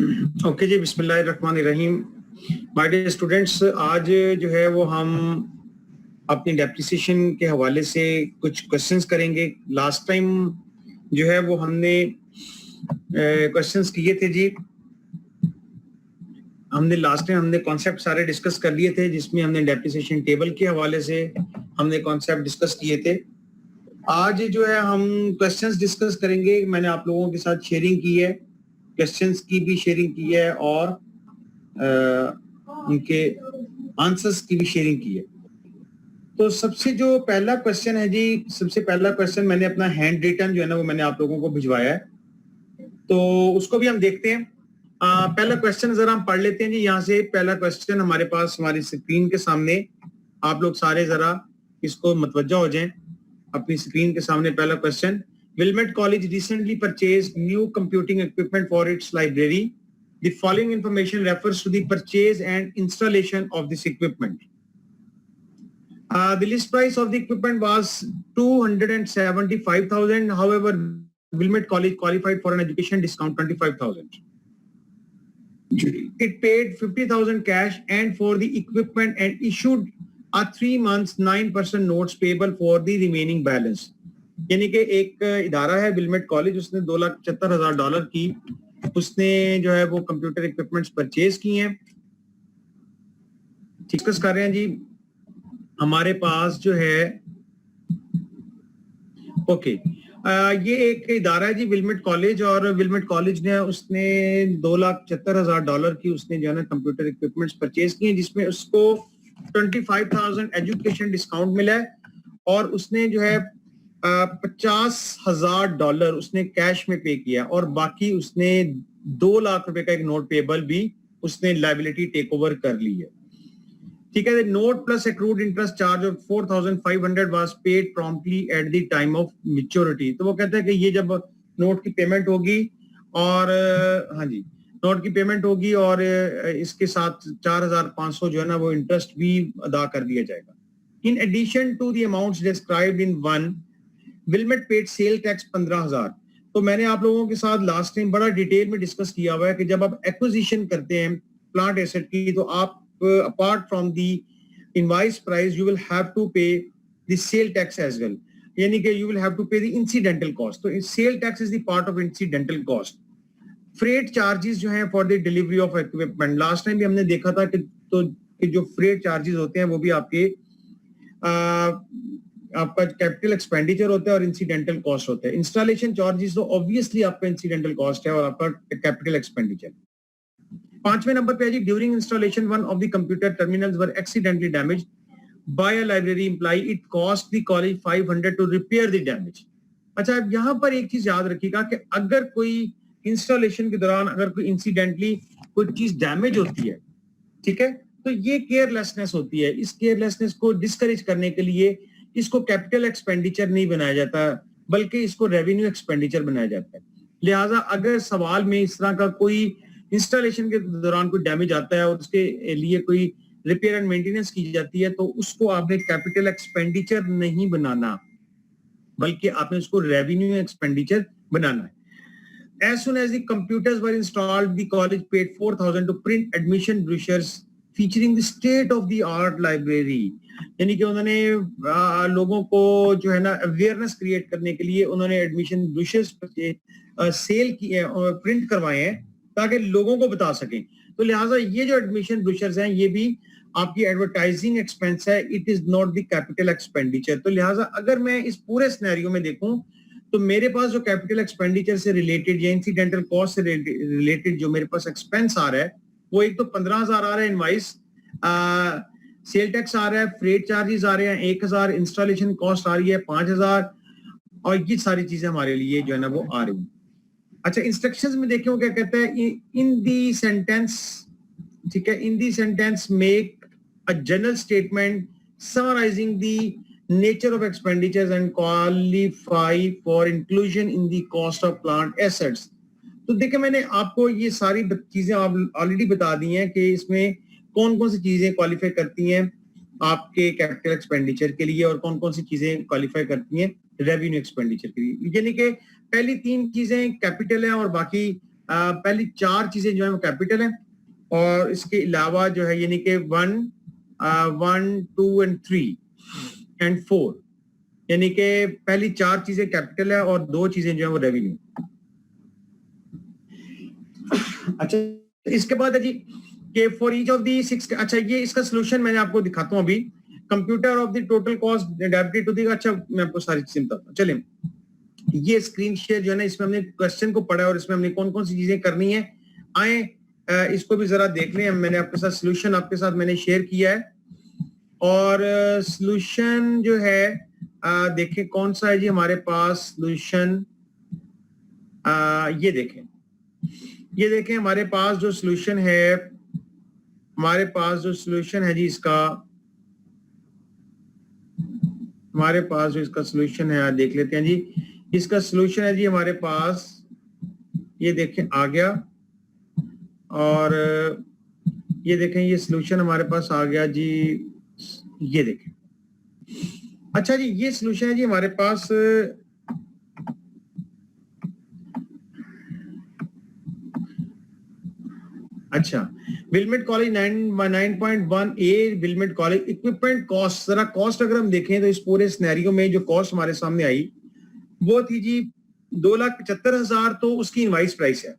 Okay जी, बिस्मिल्लाहिर्रहमानिर्रहीम। My dear students, आज जो है वो हम अपनी डेप्रिसिएशन के हवाले से कुछ क्वेश्चंस करेंगे। लास्ट टाइम जो है वो हमने क्वेश्चंस किए थे जी। लास्ट टाइम हमने कॉन्सेप्ट सारे डिस्कस कर लिए थे, जिसमें हमने डेप्रिसिएशन टेबल के हवाले से हमने कॉन्सेप्ट डिस्कस किए थे। आज जो है हम क्वेश्चंस डिस्कस करेंगे। मैंने आप लोगों के साथ शेयरिंग की है, क्वेश्चंस की भी शेयरिंग की है और उनके आंसर्स की भी शेयरिंग की है। तो सबसे जो पहला क्वेश्चन है जी, सबसे पहला क्वेश्चन मैंने अपना हैंड रिटन जो है ना वो मैंने आप लोगों को भिजवाया है, तो उसको भी हम देखते हैं। पहला क्वेश्चन जरा हम पढ़ लेते हैं जी। यहाँ से पहला क्वेश्चन हमारे पास हमारी स्क्रीन के सामने, आप लोग सारे जरा इसको मतवज्जा हो जाएं अपनी स्क्रीन के सामने। पहला question, Wilmette College recently purchased new computing equipment for its library. The following information refers to the purchase and installation of this equipment. The list price of the equipment was 275,000. However, Wilmette College qualified for an education discount 25,000. It paid 50,000 cash and for the equipment and issued a 3 months 9% notes payable for the remaining balance. यानी कि एक इदारा है Willamette college, उसने $2,75,000 की उसने जो है वो कंप्यूटर इक्विपमेंट्स परचेज की हैं। डिस्कस कर रहे हैं जी। हमारे पास जो है ओके ये एक इदारा है जी विलमेट कॉलेज, और विलमेट कॉलेज ने उसने $2,75,000 की उसने जो है ना कंप्यूटर इक्विपमेंट्स परचेज की हैं, जिसमें उसको 25,000 एजुकेशन डिस्काउंट मिला है और उसने जो है $50,000 उसने कैश में पे किया और बाकी उसने 2 लाख रुपए का एक नोट पेबल भी उसने लायबिलिटी टेक ओवर कर ली है। ठीक है। Note plus accrued interest charge of 4,500 was paid promptly at the time of maturity. तो वो कहता है कि ये जब नोट की पेमेंट होगी और हाँ जी नोट की पेमेंट होगी और इसके साथ 4,500 जो है ना वो इंटरेस्ट भी अदा कर दिया जाएगा। In addition to the amounts described in one, Wilmet paid sale tax 15,000। तो मैंने आप लोगों के साथ लास्ट टाइम बड़ा डिटेल में डिस्कस किया हुआ है कि जब आप एक्विजिशन करते हैं प्लांट एसेट की, तो आप apart from the invoice price you will have to pay the sale tax as well, यानी कि you will have to pay the incidental cost. तो sale tax is the part of incidental cost. Freight charges जो हैं for the delivery of equipment, last time भी हमने देखा था कि जो फ्रेट चार्जेस होते हैं वो भी आपके आपका कैपिटल एक्सपेंडिचर होता है और इंसिडेंटल कॉस्ट होता है। इंस्टॉलेशन चार्जेस तो ऑब्वियसली आपका इंसिडेंटल कॉस्ट है और आपका कैपिटल एक्सपेंडिचर। 5वें नंबर पे है जी, during installation one of the computer terminals were accidentally damaged by a library employ, it cost the college 500 to repair the damage. अच्छा, अब यहाँ पर एक चीज याद रखिएगा कि अगर कोई इंस्टॉलेशन के दौरान अगर कोई इंसिडेंटली कोई चीज डैमेज होती है, ठीक है, तो ये केयरलेसनेस होती है। इस केयरलेसनेस को डिस्करेज करने के लिए इसको कैपिटल एक्सपेंडिचर नहीं बनाया जाता, बल्कि इसको रेवेन्यू एक्सपेंडिचर बनाया जाता है। लिहाजा अगर सवाल में इस तरह का कोई इंस्टॉलेशन के दौरान कोई डैमेज आता है और उसके लिए कोई रिपेयर एंड मेंटेनेंस की जाती है, तो उसको आपने कैपिटल एक्सपेंडिचर नहीं बनाना, बल्कि आपने उसको रेवेन्यू एक्सपेंडिचर बनाना है। As soon as the computers were installed, the college paid 4,000 to print admission brochures featuring the state of the art library. यानी कि उन्होंने लोगों को जो है ना अवेयरनेस क्रिएट करने के लिए उन्होंने एडमिशन ब्रोशर्स सेल किए और प्रिंट करवाए हैं ताकि लोगों को बता सकें। तो लिहाजा ये जो एडमिशन ब्रोशर्स हैं ये भी आपकी एडवर्टाइजिंग एक्सपेंस है, it is not the capital expenditure. तो लिहाजा अगर मैं इस पूरे सिनेरियो में देखूं तो मेरे पास जो कैपिटल एक्सपेंडिचर से रिलेटेड या इंसिडेंटल कॉस्ट से रिलेटेड जो मेरे पास एक्सपेंस आ रहा है वो एक तो 15,000 आ रहा है इनवाइस, सेल टैक्स आ रहा है, फ्रेट चार्जेस आ रहे हैं 1,000, इंस्टॉलेशन कॉस्ट आ रही है 5,000, और ये सारी चीजें हमारे लिए जो है ना वो आ रही हैं। अच्छा, इंस्ट्रक्शंस में देखिए वो क्या कहता है, इन दी सेंटेंस, ठीक है, in the sentence make a general statement summarising the nature of expenditures and qualify for inclusion in the cost of plant assets। तो देखिए मैंने आपको ये सारी चीजें ऑलरेडी बता दी हैं कि इसमें कौन कौन सी चीजें क्वालिफाई करती हैं आपके कैपिटल एक्सपेंडिचर के लिए और कौन कौन सी चीजें क्वालिफाई करती हैं रेवेन्यू एक्सपेंडिचर के लिए। यानी कि पहली 3 चीजें कैपिटल है और बाकी पहली चार चीजें जो है वो कैपिटल है, और इसके अलावा जो है यानी कि 1, 2 एंड 3 एंड 4, यानी कि पहली चार चीजें कैपिटल है और दो चीजें जो है वो रेवेन्यू। अच्छा, इसके बाद है जी कि फॉर ईच ऑफ दी 6, अच्छा ये इसका सोल्यूशन मैंने आपको दिखाता हूं अभी। Computer of the total cost debited to the, अच्छा मैं आपको सारी चीजें बताता हूं। चलिए ये स्क्रीन शेयर जो है ना, इसमें हमने क्वेश्चन को पढ़ा और इसमें हमने कौन कौन सी चीजें करनी है, आए इसको भी जरा देख लें। मैंने आपके साथ सोल्यूशन आपके साथ मैंने शेयर किया है, और सोल्यूशन जो है देखें कौन सा है जी हमारे पास सोल्यूशन। ये देखें हमारे पास जो सोल्यूशन है, हमारे पास जो सोल्यूशन है जी इसका, हमारे पास जो इसका सोल्यूशन है देख लेते हैं जी। इसका सोल्यूशन है जी हमारे पास, ये देखें आ गया, और ये देखें ये सोल्यूशन हमारे पास आ गया जी, ये देखें। अच्छा जी ये सोल्यूशन है जी हमारे पास, अच्छा Willamette college 9.1A Willamette college equipment cost, जरा कॉस्ट अगर हम देखें तो इस पूरे सिनेरियो में जो कॉस्ट हमारे सामने आई वो थी जी 2,75,000, तो उसकी इनवाइस प्राइस है,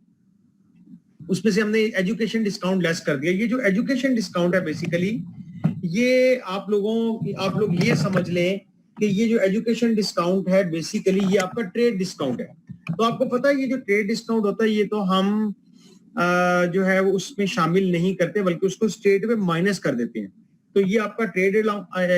उसमें से हमने एजुकेशन डिस्काउंट लेस कर दिया। ये जो एजुकेशन डिस्काउंट है बेसिकली ये आप लोग ये समझ लें कि ये जो एजुकेशन डिस्काउंट है बेसिकली ये आपका ट्रेड डिस्काउंट है। तो आपको पता है ये जो ट्रेड डिस्काउंट होता है ये तो हम जो है वो उसमें शामिल नहीं करते, बल्कि उसको स्टेट में माइनस कर देते हैं। तो ये आपका ट्रेड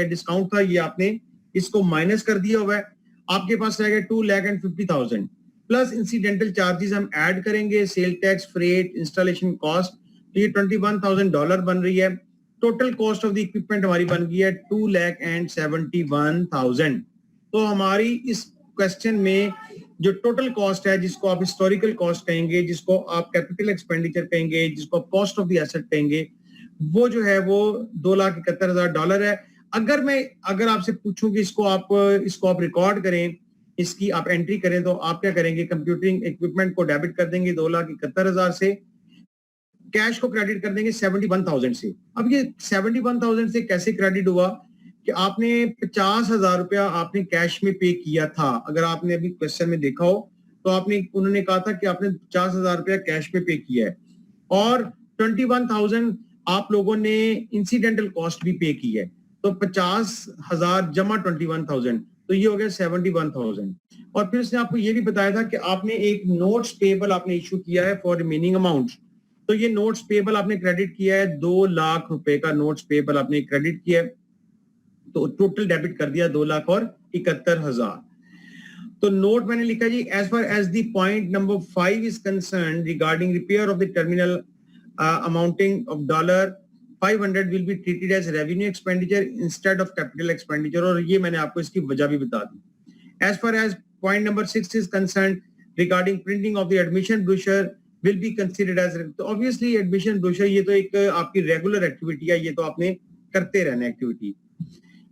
डिस्काउंट था, ये आपने इसको माइनस कर दिया हुआ है। आपके पास रहेगा 2,50,000 प्लस इंसिडेंटल चार्जेस हम ऐड करेंगे, sale tax, freight, installation cost, तो ये $21,000 बन रही है। Total cost of the equipment हमारी बन गई है 2,71,000। तो हमारी इस क्वेश्चन में जो टोटल कॉस्ट है, जिसको आप हिस्टोरिकल कॉस्ट कहेंगे, जिसको आप कैपिटल एक्सपेंडिचर कहेंगे, जिसको आप कॉस्ट ऑफ द एसेट कहेंगे, वो जो है वो $2,71,000 है। अगर आपसे पूछूं कि इसको आप रिकॉर्ड करें, इसकी आप एंट्री करें, तो आप क्या करेंगे, कंप्यूटिंग इक्विपमेंट को डेबिट कर देंगे 2,71,000 से, कैश को क्रेडिट कर देंगे 71,000 से। अब ये 71,000 से कैसे क्रेडिट हुआ कि आपने 50,000 रुपया आपने कैश में पे किया था। अगर आपने अभी क्वेश्चन में देखा हो तो उन्होंने कहा था कि आपने 50,000 रुपया कैश में पे किया है, और 21,000 आप लोगों ने इंसिडेंटल कॉस्ट भी पे की है। तो 50,000 जमा 21,000, तो ये हो गया 71,000। और फिर उसने आपको ये भी बताया था कि आपने एक नोट्स पेबल आपने इशू किया है फॉर रिमेनिंग अमाउंट। तो ये नोट्स पेबल आपने क्रेडिट किया है, 2 लाख रुपए का नोट्स पेबल आपने क्रेडिट किया है, तो टोटल डेबिट कर दिया 2,71,000। तो नोट मैंने लिखा जी, as far as the point number 5 is concern regarding repair of the terminal amounting of $500 will be treated as revenue expenditure instead of capital expenditure, और ये मैंने आपको इसकी वजह भी बता दी। As far as point number 6 is concern regarding printing of the admission brochure will be considered as, तो ऑब्वियसली एडमिशन ब्रोशर ये तो एक आपकी रेगुलर एक्टिविटी है, ये तो आपने करते रहना एक्टिविटी।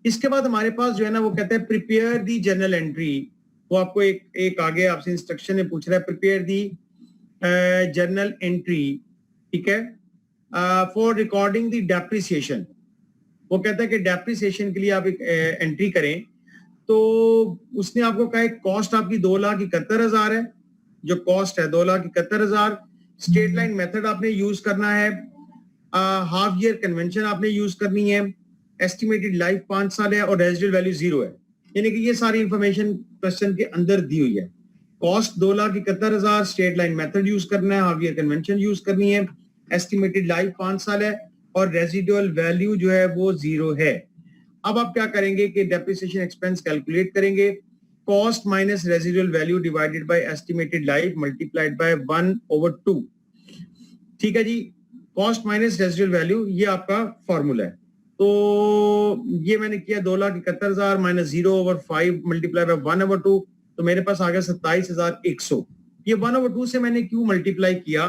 इसके बाद हमारे पास जो है ना वो कहते हैं प्रिपेयर दी जर्नल एंट्री, वो आपको एक आगे आपसे इंस्ट्रक्शन में पूछ रहा है, प्रिपेयर दी जर्नल एंट्री, ठीक है, फॉर रिकॉर्डिंग दी डेप्रिसिएशन। वो कहता है कि डेप्रिसिएशन के लिए आप एक एंट्री करें। तो उसने आपको कहा कॉस्ट आपकी 2,71,000 है, जो कॉस्ट है 2,71,000। स्ट्रेट लाइन मेथड आपने यूज करना है, हाफ ईयर कन्वेंशन आपने यूज करनी है, एस्टिमेटेड लाइफ 5 साल है, और रेजिडुअल वैल्यू 0 है। यानी कि ये सारी इंफॉर्मेशन क्वेश्चन के अंदर दी हुई है। Cost 2,71,000, straight line method use करना है, हाफ ईयर कन्वेंशन यूज करनी है, एस्टिमेटेड लाइफ 5 साल है, और रेजिडुअल वैल्यू जो है वो 0 है। अब आप क्या करेंगे कि डेप्रिसिएशन एक्सपेंस कैलकुलेट करेंगे, cost minus residual value divided by estimated life multiplied by 1/2। ठीक है जी, कॉस्ट माइनस रेजिडुअल वैल्यू ये आपका फॉर्मूला है। तो ये मैंने किया 2,71,000 माइनस 0/5 मल्टीप्लाई बाय 1/2, तो मेरे पास आ गया 27,100। ये 1/2 से मैंने क्यों मल्टीप्लाई किया,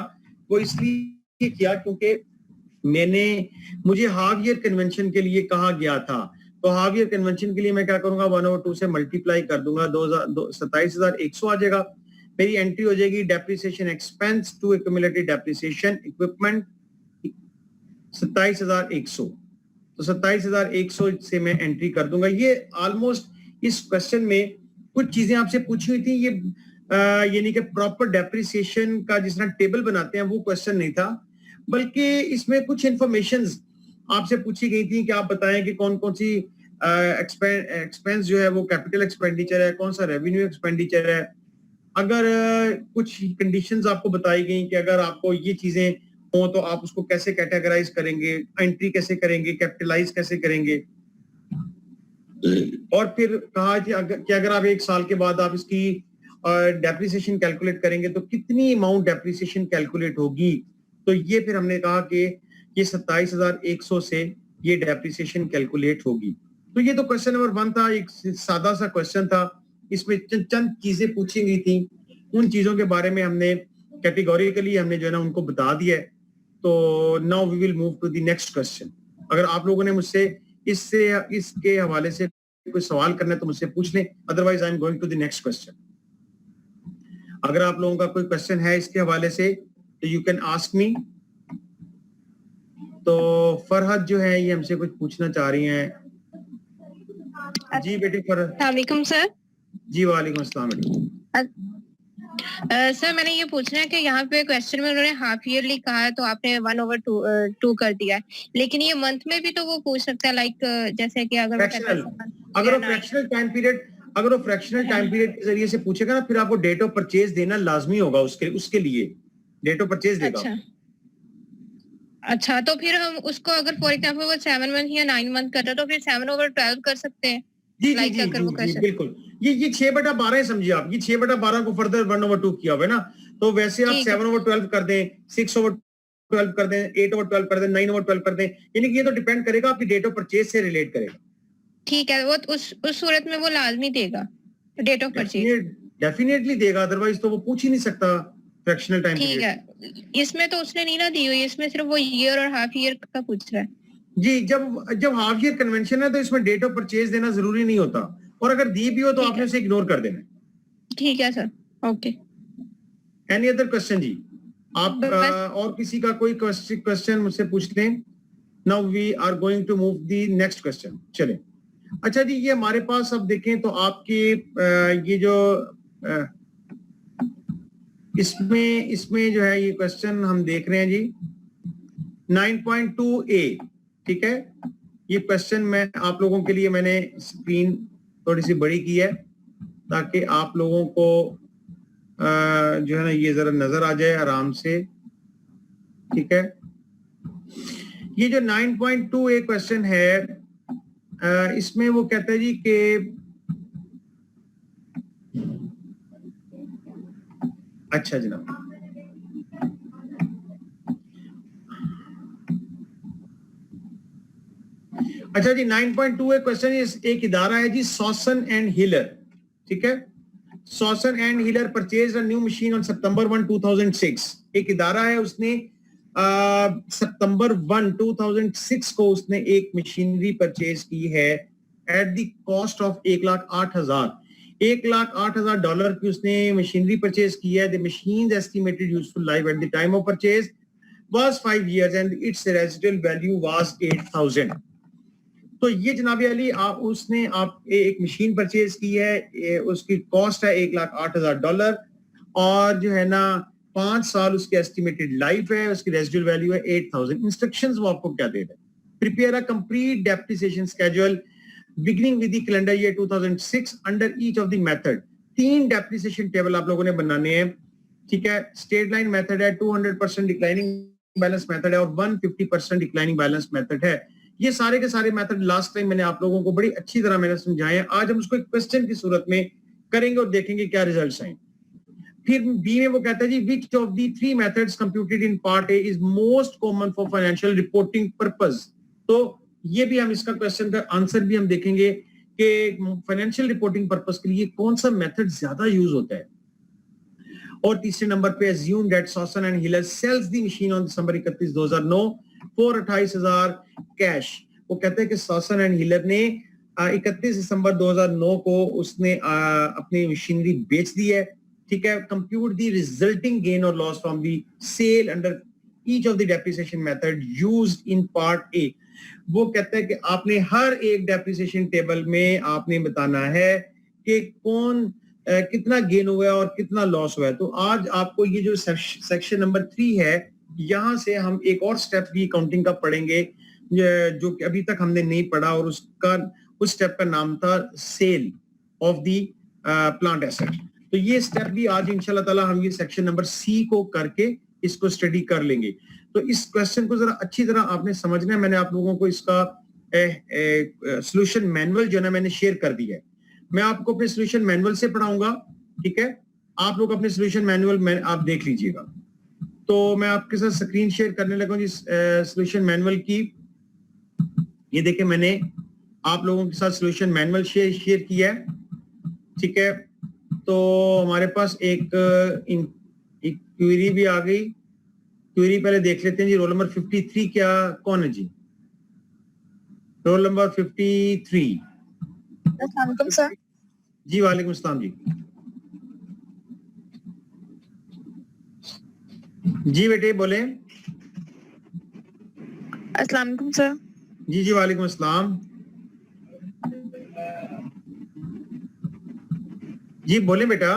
वो इसलिए किया क्योंकि मुझे हाफ ईयर कन्वेंशन के लिए कहा गया था। तो हाफ ईयर कन्वेंशन के लिए मैं क्या करूंगा, 1/2 से मल्टीप्लाई कर दूंगा, 27,100 आ जाएगा। मेरी एंट्री हो जाएगी depreciation expense to accumulated depreciation equipment 27,100। तो 27,100 से मैं एंट्री कर दूंगा। ये ऑलमोस्ट इस क्वेश्चन में कुछ चीजें आपसे पूछी हुई थी, ये यानी कि प्रॉपर डेप्रिसिएशन का जिस तरह टेबल बनाते हैं वो क्वेश्चन नहीं था, बल्कि इसमें कुछ इंफॉर्मेशंस आपसे पूछी गई थी कि आप बताएं कि कौन कौन सी एक्सपेंस जो है वो कैपिटल एक्सपेंडिचर है, कौन सा रेवेन्यू एक्सपेंडिचर है। अगर कुछ कंडीशंस आपको बताई गई कि अगर आपको ये चीजें हो तो आप उसको कैसे कैटेगराइज करेंगे, एंट्री कैसे करेंगे, कैपिटलाइज कैसे करेंगे। और फिर कहा कि अगर आप 1 साल के बाद आप इसकी डेप्रिसिएशन कैलकुलेट करेंगे तो कितनी अमाउंट डेप्रिसिएशन कैलकुलेट होगी। तो ये फिर हमने कहा कि ये 27,100 से ये डेप्रिसिएशन कैलकुलेट होगी। तो ये तो क्वेश्चन नंबर 1 था, एक सादा सा क्वेश्चन था, इसमें चंद चीजें पूछी गई थी, उन चीजों के बारे में हमने कैटेगोरिकली हमने जो है ना उनको बता दिया है। तो now we will move to the next question. अगर आप लोगों ने मुझसे इसके हवाले से कोई सवाल करना है तो मुझसे पूछ लें, otherwise I am going to the next question. अगर आप लोगों का कोई क्वेश्चन है इसके हवाले से तो यू कैन आस्क मी। तो फरहद जो है ये हमसे कुछ पूछना चाह रही हैं। जी बेटी फरहद। वालेकुम सर। जी वालेकुम अस्सलाम। सर मैंने ये पूछना है कि यहाँ पे क्वेश्चन में उन्होंने हाफ ईयरली कहा है तो आपने 1/2 कर दिया है, लेकिन ये मंथ में भी तो वो पूछ सकता है, लाइक जैसे कि अगर फ्रैक्शनल टाइम पीरियड के जरिए से पूछेगा ना, फिर आपको डेट ऑफ परचेज देना लाजमी होगा, उसके लिए डेट ऑफ परचेज देगा। अच्छा, तो फिर हम उसको अगर फॉर एग्जांपल वो 7 मंथ या 9 मंथ करता है तो फिर 7/12 कर सकते हैं। जी जी जी जी बिल्कुल। ये 6/12 समझिए आप, ये 6/12 को फर्दर 1/2 किया हुआ है ना, तो वैसे आप 7/12 कर दें, 6/12 कर दें, 8/12 कर दें, 9/12 कर दें, यानी कि ये तो डिपेंड करेगा आपकी डेट ऑफ परचेज से रिलेट करेगा। ठीक है, वो उस सूरत में वो लाजमी देगा डेट ऑफ परचेज, डेफिनेटली देगा, अदरवाइज तो वो पूछ ही नहीं सकता फ्रैक्शनल टाइम पीरियड। ठीक है, इसमें तो उसने नहीं ना दी हुई, इसमें सिर्फ वो ईयर और हाफ ईयर का पूछ रहा है। जी, जब हाफ ईयर कन्वेंशन है तो इसमें डेट ऑफ परचेज देना जरूरी नहीं होता, और अगर दी भी हो तो आपने उसे इग्नोर कर देना। ठीक है sir, okay. Any other question जी? आप और किसी का कोई क्वेश्चन मुझसे पूछ लें। Now we are going to move the next question. चलें, अच्छा जी, ये हमारे पास अब देखें तो आपके ये जो इसमें जो है ये क्वेश्चन हम देख रहे हैं जी 9.2a, ठीक है। ये क्वेश्चन मैं आप लोगों के लिए मैंने स्क्रीन थोड़ी सी बड़ी की है ताकि आप लोगों को जो है ना ये जरा नजर आ जाए आराम से, ठीक है। ये जो 9.2a क्वेश्चन है इसमें वो कहता है जी कि अच्छा जनाब, अच्छा जी 9.2 क्वेश्चन, एक इदारा है जी सॉसन एंड हिलर, ठीक है। Sosan and Hiller purchase a new machine on September 1, 2006। एक इदारा है, उसने सितंबर 1, 2006 को उसने एक मशीनरी परचेज की है एट द कॉस्ट ऑफ 1,08,000 $1,08,000 की उसने मशीनरी परचेज की है। The machine estimated useful life at the time of purchase was 5 years and its residual value was 8,000। तो ये जनाब अली उसने एक मशीन परचेज की है, उसकी कॉस्ट है $1,08,000 और जो है ना 5 साल उसकी एस्टिमेटेड लाइफ है, उसकी रेजिडुअल वैल्यू है 8,000। इंस्ट्रक्शंस वो आपको क्या दे रहे हैं? Prepare a complete depreciation schedule beginning with the calendar year 2006 under each of the method. 3 depreciation table आप लोगों ने बनाने हैं, ठीक है। स्ट्रेट लाइन मेथड है, 200% डिक्लाइनिंग बैलेंस मेथड है और 150% डिक्लाइनिंग बैलेंस मेथड है। ये सारे के सारे मेथड लास्ट टाइम मैंने आप लोगों को बड़ी अच्छी तरह मैंने समझाए हैं। आज हम उसको एक क्वेश्चन की सूरत में करेंगे और देखेंगे क्या रिजल्ट्स आए। फिर बी में वो कहता है जी which of the 3 methods computed in part A is most common for financial reporting purpose. तो ये भी हम इसका क्वेश्चन का आंसर भी हम देखेंगे कि फाइनेंशियल रिपोर्टिंग पर्पस के लिए कौन सा मेथड ज्यादा यूज होता है। और तीसरे नंबर पे assume that Sawson and Hiller sells the machine on December 31, 2009 for 28,000 cash. वो कहते हैं कि Sawson and Hiller ने 31 दिसंबर 2009 को उसने अपनी मशीनरी बेच दी है ठीक है, कंप्यूट द रिजल्टिंग गेन और loss from the sale under each of the depreciation method used in part A. वो कहता है कि आपने हर एक डेप्रिसिएशन टेबल में आपने बताना है कि कौन कितना गेन हुआ है और कितना लॉस हुआ है। तो आज आपको ये जो सेक्शन नंबर 3 है, यहां से हम एक और स्टेप भी अकाउंटिंग का पढ़ेंगे जो कि अभी तक हमने नहीं पढ़ा, और उस स्टेप का नाम था sale of the plant asset. तो ये स्टेप भी आज इंशाल्लाह ताला हम ये सेक्शन नंबर सी को करके इसको स्टडी कर लेंगे। तो इस क्वेश्चन को जरा अच्छी तरह आपने समझना है। मैंने आप लोगों को इसका सॉल्यूशन मैनुअल जो है ना मैंने शेयर कर दिया है। मैं आपको अपने सॉल्यूशन मैनुअल से पढ़ाऊंगा, ठीक है। आप लोग अपने सॉल्यूशन मैनुअल में आप देख लीजिएगा। तो मैं आपके साथ स्क्रीन शेयर करने लगा हूं सॉल्यूशन मैनुअल की। ये देखें, मैंने आप लोगों के साथ सॉल्यूशन मैनुअल शेयर किया है, ठीक है। तो हमारे पास एक क्वेरी भी आ गई। क्वेरी पहले देख लेते हैं जी। रोल नंबर 53 क्या कौन है जी? Roll number 53। सर। जी वालेकुम अस्सलाम जी। जी बेटे बोले। अस्सलाम वालेकुम सर। जी जी वालेकुम अस्सलाम। जी बोले बेटा,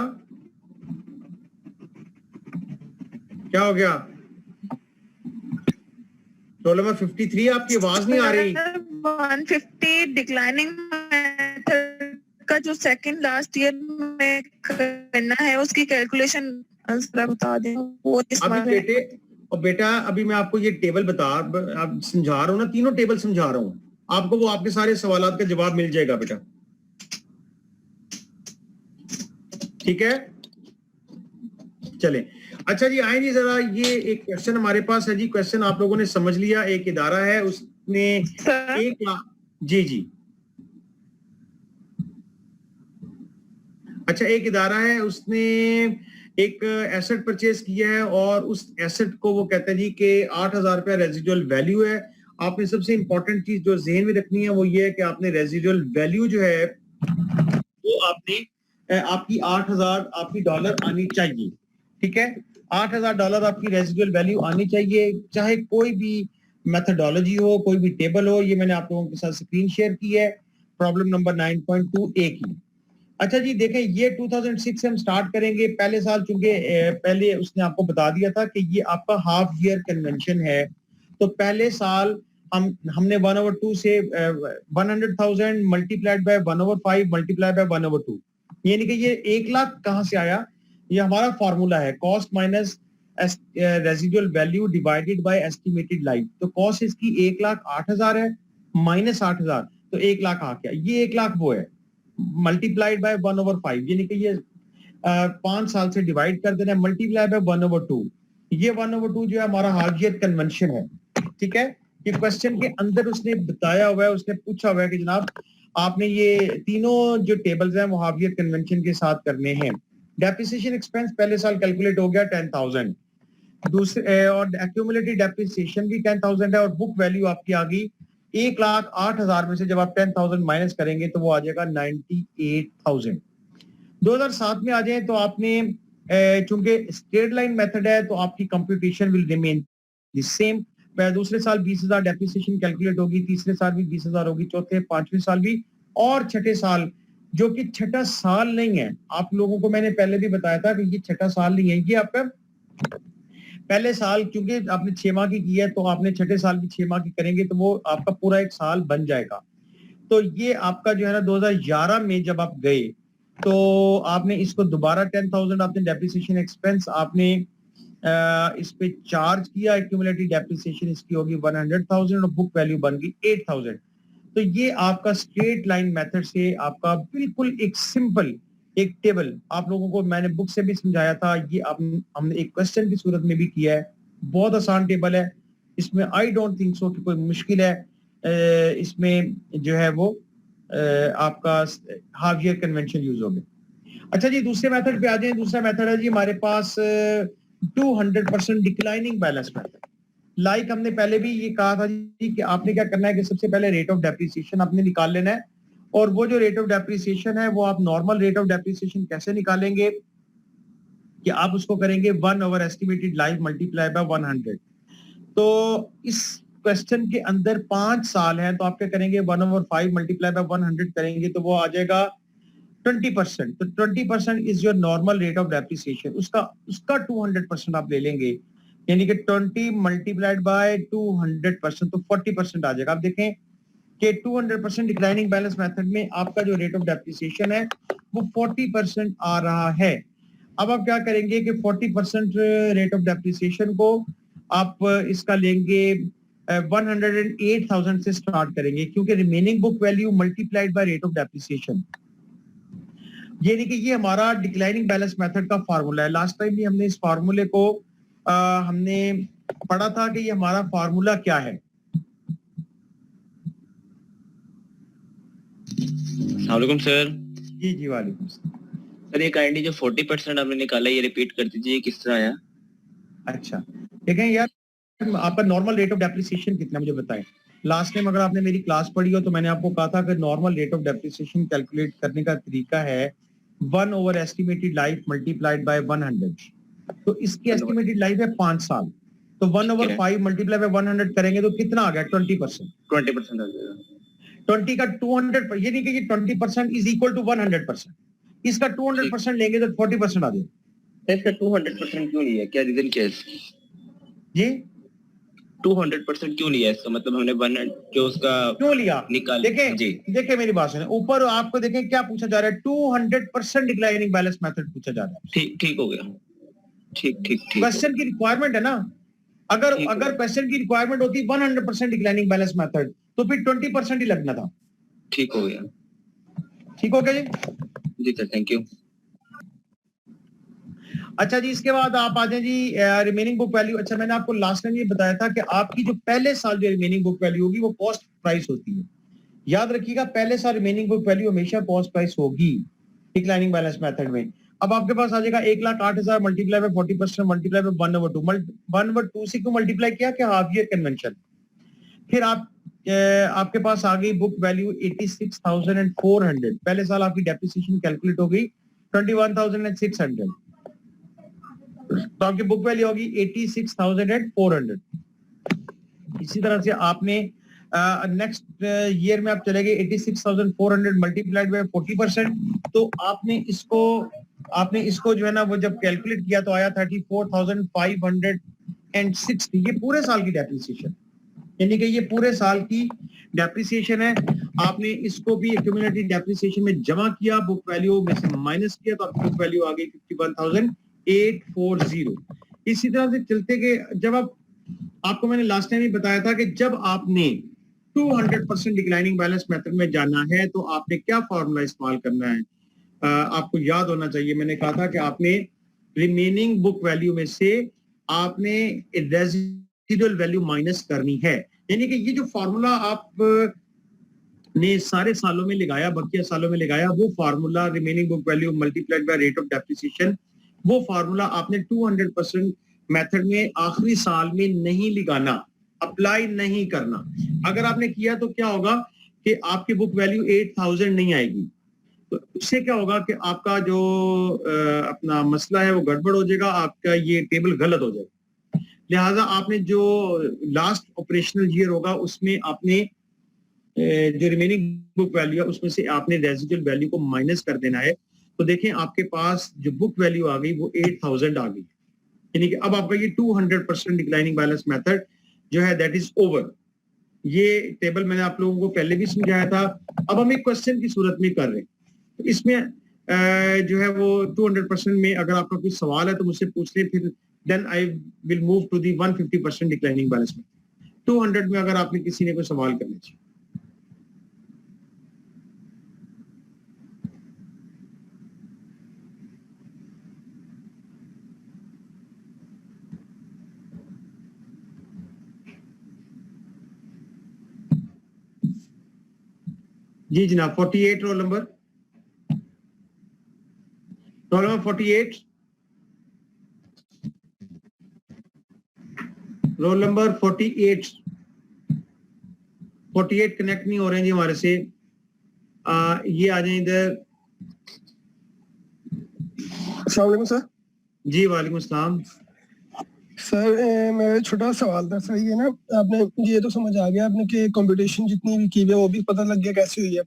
क्या हो गया? रोल नंबर 53, आपकी आवाज नहीं आ रही। 150 डिक्लाइनिंग मेथड का जो सेकंड लास्ट ईयर में करना है उसकी कैलकुलेशन बता दें वो अभी बेटा अभी मैं आपको ये टेबल समझा रहा हूँ ना, तीनों टेबल समझा रहा हूँ आपको, वो आपके सारे सवालों का जवाब मिल जाएगा बेटा, ठीक है। चलें, अच्छा जी आए जी जरा, ये एक क्वेश्चन हमारे पास है जी। क्वेश्चन आप लोगों ने समझ लिया। एक इदारा है, उसने 1 लाख, जी जी, अच्छा एक इदारा है, उसने एक एसेट परचेज किया है और उस एसेट को वो कहते हैं जी कि 8,000 रुपया रेजिडुअल वैल्यू है। आपने सबसे इंपॉर्टेंट चीज जो ज़हन में रखनी है वो ये है कि आपने रेजिडुअल वैल्यू जो है वो आपने आपकी 8,000 आपकी डॉलर आनी चाहिए, ठीक है। 8,000 डॉलर आपकी रेजिडुअल वैल्यू आनी चाहिए, चाहे कोई भी मेथडोलॉजी हो, कोई भी टेबल हो। ये मैंने आप लोगों के साथ स्क्रीन शेयर की है प्रॉब्लम नंबर 9.2 ए की। अच्छा जी देखें, ये 2006 से हम स्टार्ट करेंगे। पहले साल चूंकि पहले उसने आपको बता दिया था कि ये आपका हाफ ईयर कन्वेंशन है, तो पहले साल हमने 1/2 से 100,000 मल्टीप्लाइड बाय 1/5 मल्टीप्लाई बाय 1/2, यानी कि ये 1 लाख कहां से आया? ये हमारा फॉर्मूला है cost minus residual value divided by estimated life. तो कॉस्ट इसकी 1,08,000 है माइनस 8,000, तो 1 लाख आ गया। ये 1 लाख वो है मल्टीप्लाइड बाय 1/5, यानी कि ये 5 साल से डिवाइड कर देना, मल्टीप्लाई बाय 1/2। ये 1/2 जो है हमारा हाफ ईयर कन्वेंशन है, ठीक है। ये क्वेश्चन के अंदर उसने बताया हुआ है, उसने पूछा हुआ है कि जनाब आपने ये तीनों जो टेबल्स हैं वो हाफ ईयर कन्वेंशन के साथ करने हैं। डेप्रिसिएशन एक्सपेंस पहले साल कैलकुलेट हो गया 10,000, दूसरे और एक्यूमुलेटेड डेप्रिसिएशन भी 10,000 है, और बुक वैल्यू आपकी आ गई 1,08,000 में से जब आप 10,000 माइनस करेंगे तो वो आ जाएगा 98,000। 2007 में आ जाए तो आपने चूंकि स्ट्रेट लाइन मेथड है तो आपकी computation will remain the same. दूसरे साल 20,000 डेप्रिसिएशन कैलकुलेट होगी, तीसरे साल भी 20,000 होगी, चौथे 5वें साल भी, और छठे साल जो कि छठा साल नहीं है। आप लोगों को मैंने पहले भी बताया था कि ये छठा साल नहीं है, ये आपका पहले साल, क्योंकि आपने 6 माह की है तो आपने छठे साल की 6 माह की करेंगे तो वो आपका पूरा 1 साल बन जाएगा। तो ये आपका जो है ना 2011 में जब आप गए तो आपने इसको दोबारा 10,000 आपने डेप्रिसिएशन एक्सपेंस आपने इस पे चार्ज किया। एक्यूमुलेटेड डेप्रिसिएशन इसकी होगी 100,000 और बुक वैल्यू बन गई 8,000। तो ये आपका स्ट्रेट लाइन मेथड से आपका बिल्कुल एक सिंपल एक टेबल आप लोगों को मैंने बुक से भी समझाया था, ये हमने एक क्वेश्चन की सूरत में भी किया है। बहुत आसान टेबल है, इसमें आई डोंट थिंक सो कि कोई मुश्किल है। इसमें जो है वो आपका हाफ ईयर कन्वेंशन यूज हो गया। अच्छा जी दूसरे मेथड पे आ जाए। दूसरा मेथड है जी हमारे पास 200% डिक्लाइनिंग बैलेंस मेथड। लाइक हमने पहले भी ये कहा था जी कि आपने क्या करना है कि सबसे पहले रेट ऑफ डेप्रिसिएशन आपने निकाल लेना है, और वो जो रेट ऑफ डेप्रिसिएशन है वो आप नॉर्मल रेट ऑफ डेप्रिसिएशन कैसे निकालेंगे कि आप उसको करेंगे 1 over estimated life multiply by 100। तो इस क्वेश्चन के अंदर 5 साल है, तो आप क्या करेंगे 1 ओवर 5 मल्टीप्लाई बाय 100 करेंगे तो वो आ जाएगा 20%। तो 20% is your normal rate of depreciation, उसका 200% आप ले लेंगे, यानी कि 20 मल्टीप्लाइड बाय 200%, तो 40% आ जाएगा। आप देखें कि 200% डिक्लाइनिंग बैलेंस मेथड में आपका जो रेट ऑफ डेप्रिसिएशन है वो 40% आ रहा है। अब आप क्या करेंगे कि 40% रेट ऑफ डेप्रिसिएशन को आप इसका लेंगे 108,000 से स्टार्ट करेंगे, क्योंकि remaining book value multiplied by rate of depreciation, यानी कि ये हमारा डिक्लाइनिंग बैलेंस मेथड का फार्मूला है। लास्ट टाइम भी हमने इस फार्मूले को हमने पढ़ा था कि ये हमारा फार्मूला क्या है। अस्सलामुअलैकुम सर। जी जी वालेकुम सर ये काइंडली जो 40% आपने निकाला ये रिपीट कर दीजिए, किस तरह आया? अच्छा देखें यार, आपका नॉर्मल रेट ऑफ डेप्रिसिएशन कितना मुझे बताएं। लास्ट टाइम अगर आपने मेरी क्लास पढ़ी हो तो मैंने आपको कहा था कि normal rate of depreciation calculate करने का तरीका है 1 over estimated life multiplied by 100। तो इसकी एस्टिमेटेड लाइफ है 5 साल, तो 1 ओवर 5 मल्टीप्लाई बाय 100 करेंगे तो कितना आ गया 20%। 20% आ जाएगा। 20 का 200, ये नहीं कि ये 20% इज इक्वल टू 100%, इसका 200% लेंगे तो 40% आ जाएगा। इसका 200% क्यों लिया, क्या रीजन क्या है? जी 200% क्यों लिया इसका मतलब हमने 100 जो उसका क्यों लिया निकाल देखें जी देखें मेरी बात सुने, ऊपर आपको देखें क्या पूछा जा रहा है, 200% डिक्लाइनिंग बैलेंस मेथड पूछा जा रहा है। ठीक हो गया, ठीक ठीक ठीक। क्वेश्चन की रिक्वायरमेंट है ना, अगर ठीक अगर क्वेश्चन की रिक्वायरमेंट होती 100% डिक्लाइनिंग बैलेंस मेथड तो फिर 20% ही लगना था। ठीक हो गया, ठीक हो गया जी। जी सर थैंक यू। अच्छा जी, इसके बाद आप आ जाए जी रिमेनिंग बुक वैल्यू। अच्छा मैंने आपको लास्ट टाइम ये बताया था कि आपकी जो पहले साल जो रिमेनिंग बुक वैल्यू होगी वो कॉस्ट प्राइस होती है। याद रखिएगा पहले साल रिमेनिंग बुक वैल्यू हमेशा कॉस्ट प्राइस होगी डिक्लाइनिंग बैलेंस मेथड में। अब आपके पास आ जाएगा 1,08,000 मल्टीप्लाई बाय 40% मल्टीप्लाई बाय 1/2। 1/2 से क्यों मल्टीप्लाई किया कि हाफ ईयर कन्वेंशन। फिर आपके पास आ गई बुक वैल्यू 86,400। पहले साल आपकी डेप्रिसिएशन कैलकुलेट हो गई 21,600, तो आपकी बुक वैल्यू होगी 86,400। इसी तरह से आपने नेक्स्ट ईयर में आप चले गए 86,400 मल्टीप्लाइड बाय 40%, तो आपने इसको जो है ना वो जब कैलकुलेट किया तो आया 34,560। ये पूरे साल की डेप्रिसिएशन, यानी कि ये पूरे साल की डेप्रिसिएशन है। आपने इसको भी एक्यूमुलेटेड डेप्रिसिएशन में जमा किया, बुक वैल्यू में से माइनस किया, तो आपकी बुक वैल्यू आ गई 51,840। इसी तरह से चलते गए, जब आपको मैंने लास्ट टाइम ही बताया था कि जब आपने 200% डिक्लाइनिंग बैलेंस मेथड में जाना है तो आपने क्या फॉर्मूला इस्तेमाल करना है, आपको याद होना चाहिए। मैंने कहा था कि आपने रिमेनिंग बुक वैल्यू में से आपने रेजिडुअल वैल्यू माइनस करनी है, यानी कि ये जो फॉर्मूला आप ने सारे सालों में लगाया, बकिया सालों में लगाया, वो formula remaining book value multiplied by rate of depreciation, वो फार्मूला आपने 200% मेथड में आखिरी साल में नहीं लगाना, अप्लाई नहीं करना। अगर आपने किया तो क्या होगा कि आपकी बुक वैल्यू 8,000 नहीं आएगी, तो उससे क्या होगा कि आपका जो अपना मसला है वो गड़बड़ हो जाएगा, आपका ये टेबल गलत हो जाएगा। लिहाजा आपने जो लास्ट ऑपरेशनल ईयर होगा उसमें आपने जो रिमेनिंग बुक वैल्यू है उसमें से आपने रेजिडुअल वैल्यू को माइनस कर देना है। तो देखें आपके पास जो बुक वैल्यू आ गई वो 8,000 आ गई, यानी कि अब आपका ये 200% डिक्लाइनिंग बैलेंस मेथड जो है दैट इज ओवर। ये टेबल मैंने आप लोगों को पहले भी समझाया था, अब हम एक क्वेश्चन की सूरत में कर रहे हैं। तो इसमें जो है वो 200% में अगर आपका कोई सवाल है तो मुझसे पूछ लें, फिर then I will move to the 150% declining balance में। 200 में अगर आपने किसी ने कोई सवाल करना चाहिए। जी जनाब 48 roll number 48 roll number 48 connect नहीं हो रहे हैं जी हमारे से। ये आ जाए इधर। अस्सलाम वालेकुम सर। जी वालेकुम अस्सलाम। सर मेरा छोटा सवाल था सर, ये ना आपने ये तो समझ आ गया आपने कि कंप्यूटेशन जितनी भी की है वो भी पता लग गया कैसे हुई है,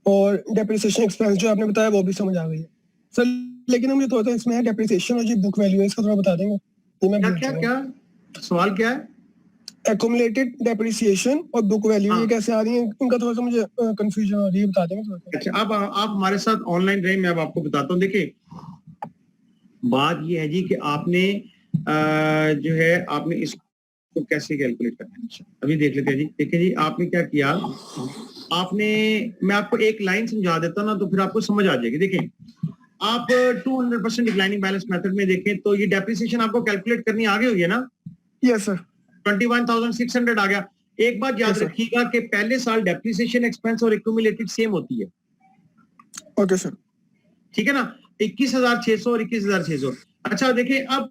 और डेप्रिसिएशन एक्सपेंस जो आपने बताया वो भी समझ आ गई है सर। लेकिन मुझे थोड़ा सा इसमें डेप्रिसिएशन और जो बुक वैल्यू है इसका थोड़ा बता देंगे? ये मैं क्या भूल क्या चुका क्या सवाल क्या है? एक्यूमुलेटेड डेप्रिसिएशन और बुक वैल्यू हाँ। ये कैसे आ रही है, इनका थोड़ा सा मुझे कंफ्यूजन हो रही है, बता देंगे थोड़ा सा? अच्छा, अब आप हमारे साथ ऑनलाइन रहे, मैं अब आपको बताता हूँ। देखिए बात ये है जी कि आपने जो है आपने इसको कैसे कैलकुलेट करना है। अच्छा, अभी देख लेते हैं जी। देखिए जी, आपने क्या किया, आपने, मैं आपको एक लाइन समझा देता हूँ ना तो फिर आपको समझ आ जाएगी। देखें, आप 200% डिक्लाइनिंग बैलेंस मेथड में देखें तो ये डेप्रिसिएशन आपको कैलकुलेट करनी आ गई हुई है ना। Yes sir. 21,600 आ गया। एक बात याद Yes, sir. रखिएगा कि पहले साल डेप्रिसिएशन एक्सपेंस और एक्यूमुलेटेड सेम होती है, ओके सर। ठीक है ना। 21,600 और 21,600। अच्छा देखिए, अब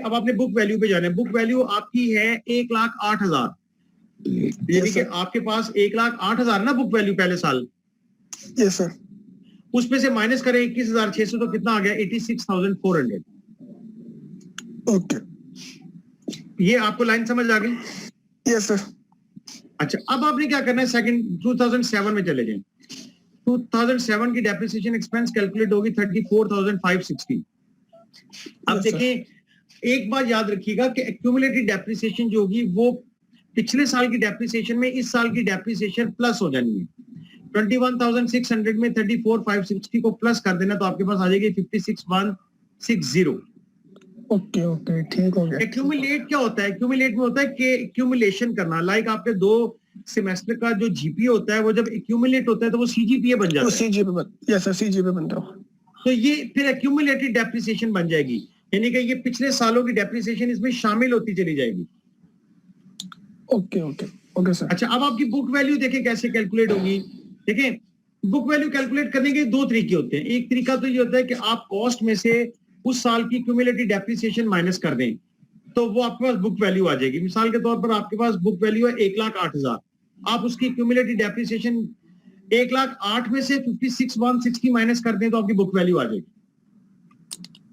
आपने बुक वैल्यू पे जाना है। बुक वैल्यू आपकी है 1,08,000, यानी कि आपके पास 1,08,000 ना बुक वैल्यू पहले साल। Yes sir. उसमें से माइनस करें 21,600 तो कितना आ गया? 86,400। ओके। ये आपको लाइन समझ आ गई? Yes sir. अच्छा, अब आपने क्या करना है, सेकंड 2007 में चले जाएं। 2007 की डेप्रिसिएशन एक्सपेंस कैलकुलेट होगी 34,560। अब Yes, sir. देखें, एक बात याद रखिएगा कि एक्यूमुलेटेड डेप्रिसिएशन जो होगी वो पिछले साल की डेप्रिसिएशन में इस साल की डेप्रिसिएशन प्लस हो जानी है। 21,600 में 34,560 को प्लस कर देना तो आपके पास आ जाएगी 56,160। ओके ओके ठीक हो गया। एक्यूमुलेट क्या होता है? एक्यूमुलेट में होता है कि एक्यूमुलेशन करना, लाइक आपके 2 सेमेस्टर का जो जीपीए होता है वो जब एक्यूमुलेट होता है तो वो सीजीपीए बन जाता है। सीजी पे यस सर, सीजी पे बनता हूँ। तो ये फिर एक्यूमुलेटेड डेप्रिसिएशन बन जाएगी, यानी कि ये पिछले सालों की डेप्रिसिएशन इसमें शामिल होती चली जाएगी। Okay okay okay sir. अच्छा, अब आपकी बुक वैल्यू देखें कैसे कैलकुलेट होगी। देखें, बुक वैल्यू कैलकुलेट करने के 2 तरीके होते हैं। एक तरीका तो ये होता है कि आप कॉस्ट में से उस साल की क्यूमुलेटिव डेप्रिसिएशन माइनस कर दें तो वो आपके पास बुक वैल्यू आ जाएगी। मिसाल के तौर पर आपके पास बुक वैल्यू है 1,08,000, आप उसकी क्यूमुलेटिव डेप्रिसिएशन 1,08,000 में से 56,160 माइनस कर दें तो आपकी बुक वैल्यू आ जाएगी।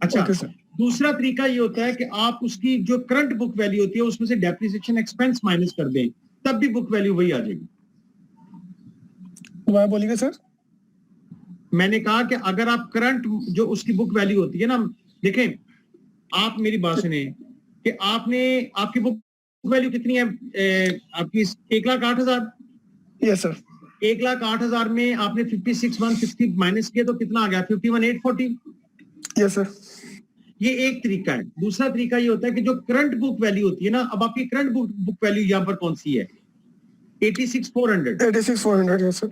अच्छा, Okay, sir. दूसरा तरीका ये होता है कि आप उसकी जो करंट बुक वैल्यू होती है उसमें से डेप्रिसिएशन एक्सपेंस माइनस कर दें, तब भी बुक वैल्यू वही आ जाएगी। दोबारा बोलिएगा सर। मैंने कहा कि अगर आप करंट जो उसकी बुक वैल्यू होती है ना, देखें आप मेरी बात सुने कि आपकी बुक वैल्यू कितनी है? आपकी 1,08,000। Yes sir. 1,08,000 में आपने 56,160 माइनस किया तो कितना आ गया? 51,840। Yes sir. ये एक तरीका है। दूसरा तरीका ये होता है कि जो करंट बुक वैल्यू होती है ना, अब आपकी करंट बुक वैल्यू यहाँ पर कौन सी है? 86,400। 86,400 यस सर।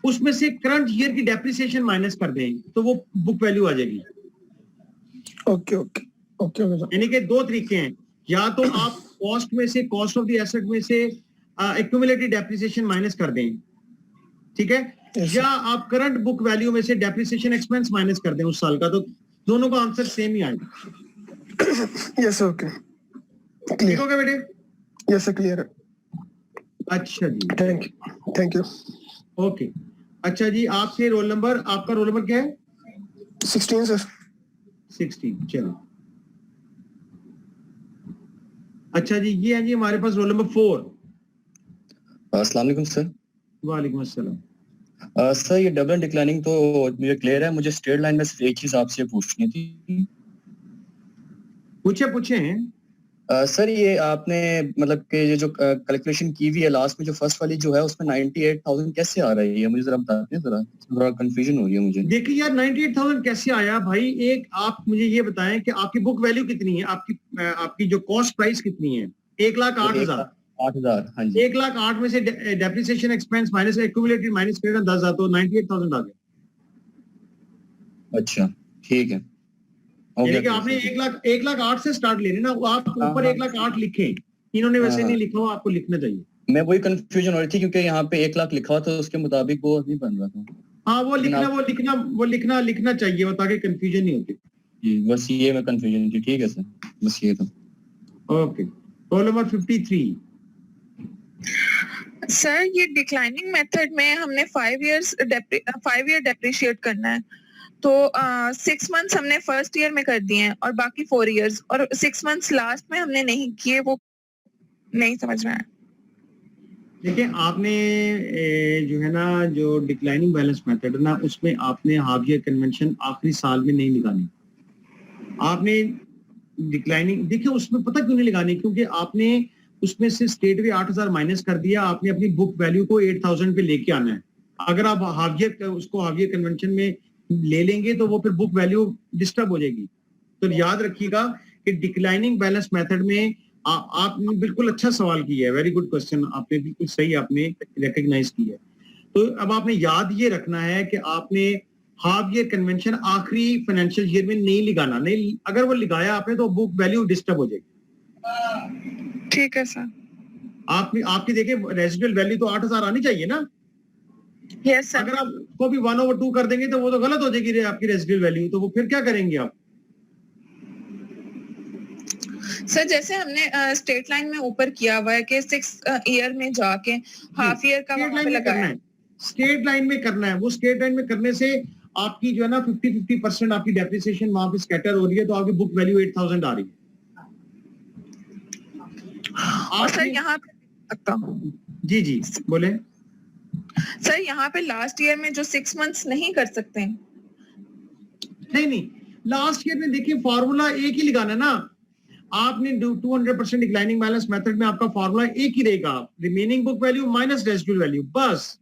उसमें से करंट ईयर की डेप्रिसिएशन माइनस कर दें तो वो बुक वैल्यू आ जाएगी। Okay okay okay okay sir. यानी कि 2 तरीके हैं, या तो आप कॉस्ट में से, कॉस्ट ऑफ द एसेट में से एक्यूमुलेटेड डेप्रिसिएशन माइनस कर दें, ठीक है, Yes, या आप करंट बुक वैल्यू में से डेप्रिसिएशन एक्सपेंस माइनस कर दें उस साल का, तो दोनों का आंसर सेम ही आएगा। Yes sir. ओके ठीक क्लियर। हो गया बेटे? यस सर क्लियर है। अच्छा जी, थैंक यू। ओके। अच्छा जी, आपके रोल नंबर, आपका रोल नंबर क्या है? 16 सर। 16। चलो, अच्छा जी, ये है जी हमारे पास रोल नंबर 4। अस्सलाम वालेकुम सर। वालेकुम अस्सलाम। सर ये डबल डिक्लाइनिंग तो मुझे क्लियर है, मुझे स्ट्रेट लाइन में सिर्फ एक चीज आपसे पूछनी थी। पूछे हैं। सर ये आपने मतलब कि ये जो कैलकुलेशन की हुई है लास्ट में जो फर्स्ट वाली जो है उसमें 98,000 कैसे आ रही है, मुझे जरा बताते हैं, जरा थोड़ा कंफ्यूजन हो रही है मुझे। देखिए यार, 98,000 कैसे आया भाई? एक आप मुझे ये बताएं कि आपकी बुक वैल्यू कितनी है, आपकी जो कॉस्ट प्राइस कितनी है? 1,08,000। 8,000, हाँ जी। 1,08,000 में से depreciation expense minus accumulated minus करेगा 10,000 तो 98,000 आ गया। अच्छा ठीक है। यानी कि आपने 1,08,000 से स्टार्ट ले लेना, आप ऊपर 1,08,000 लिखें। इन्होंने वैसे नहीं लिखा हो, आपको लिखना चाहिए। मैं वही कंफ्यूजन हो रही थी क्योंकि यहाँ पे 1 लाख लिखा हुआ था, उसके मुताबिक वो नहीं बन रहा था। हाँ, वो लिखना चाहिए वो, ताकि कंफ्यूजन नहीं होती। जी बस ये मैं कंफ्यूजन थी। ठीक है सर, बस ये था। Okay, role number 53। सर ये डिक्लाइनिंग मेथड में हमने 5 ईयर डेप्रिशिएट करना है, तो 6 मंथ्स हमने फर्स्ट ईयर में कर दिए हैं और बाकी 4 इयर्स, और 6 मंथ्स लास्ट में हमने नहीं किए, वो नहीं समझ में आया। देखिए आपने जो है ना जो डिक्लाइनिंग बैलेंस मेथड है ना, उसमें आपने हाफ ईयर कन्वेंशन आखिरी साल में नहीं लगानी। आपने डिक्लाइनिंग, देखिए उसमें पता क्यों नहीं लगानी, क्योंकि आपने उसमें से स्टेट वे 8,000 माइनस कर दिया, आपने अपनी बुक वैल्यू को 8,000 पे लेके आना है। अगर आप हाफ ईयर उसको हाफ ईयर कन्वेंशन में ले लेंगे तो वो फिर बुक वैल्यू डिस्टर्ब हो जाएगी। तो याद रखिएगा कि डिक्लाइनिंग बैलेंस मेथड में आपने बिल्कुल अच्छा सवाल किया है, वेरी गुड क्वेश्चन, आपने बिल्कुल सही आपने रिकॉग्नाइज किया है। तो अब आपने याद ये रखना है कि आपने हाफ ईयर कन्वेंशन आखिरी फाइनेंशियल ईयर में नहीं लगाना, नहीं अगर वो लगाया आपने तो बुक वैल्यू डिस्टर्ब हो जाएगी। ठीक है सर। आपने आपकी देखिए रेजिडुअल वैल्यू तो 8,000 आनी चाहिए ना। Yes sir. अगर आप को भी 1/2 कर देंगे तो वो तो गलत हो जाएगी आपकी रेजिडुअल वैल्यू, तो वो फिर क्या करेंगे आप? सर जैसे हमने स्टेट लाइन में ऊपर किया हुआ है कि 6 ईयर में जाके हाफ ईयर का वहां पे लगाया है। स्टेट लाइन में करना है। वो स्टेट लाइन में करने से आपकी जो है ना 50% आपकी डेप्रिसिएशन वहां पे स्कैटर हो रही है, तो आपकी बुक वैल्यू 8,000 आ रही है। और सर यहाँ पे सकता हूँ। जी जी बोले सर यहाँ पे लास्ट ईयर में जो 6 मंथ्स नहीं कर सकते हैं। नहीं, लास्ट ईयर में देखिए फॉर्मूला एक ही लगाना है ना। आपने 200% डिक्लाइनिंग बैलेंस मेथड में आपका फॉर्मूला एक ही रहेगा, remaining book value minus residual value, बस।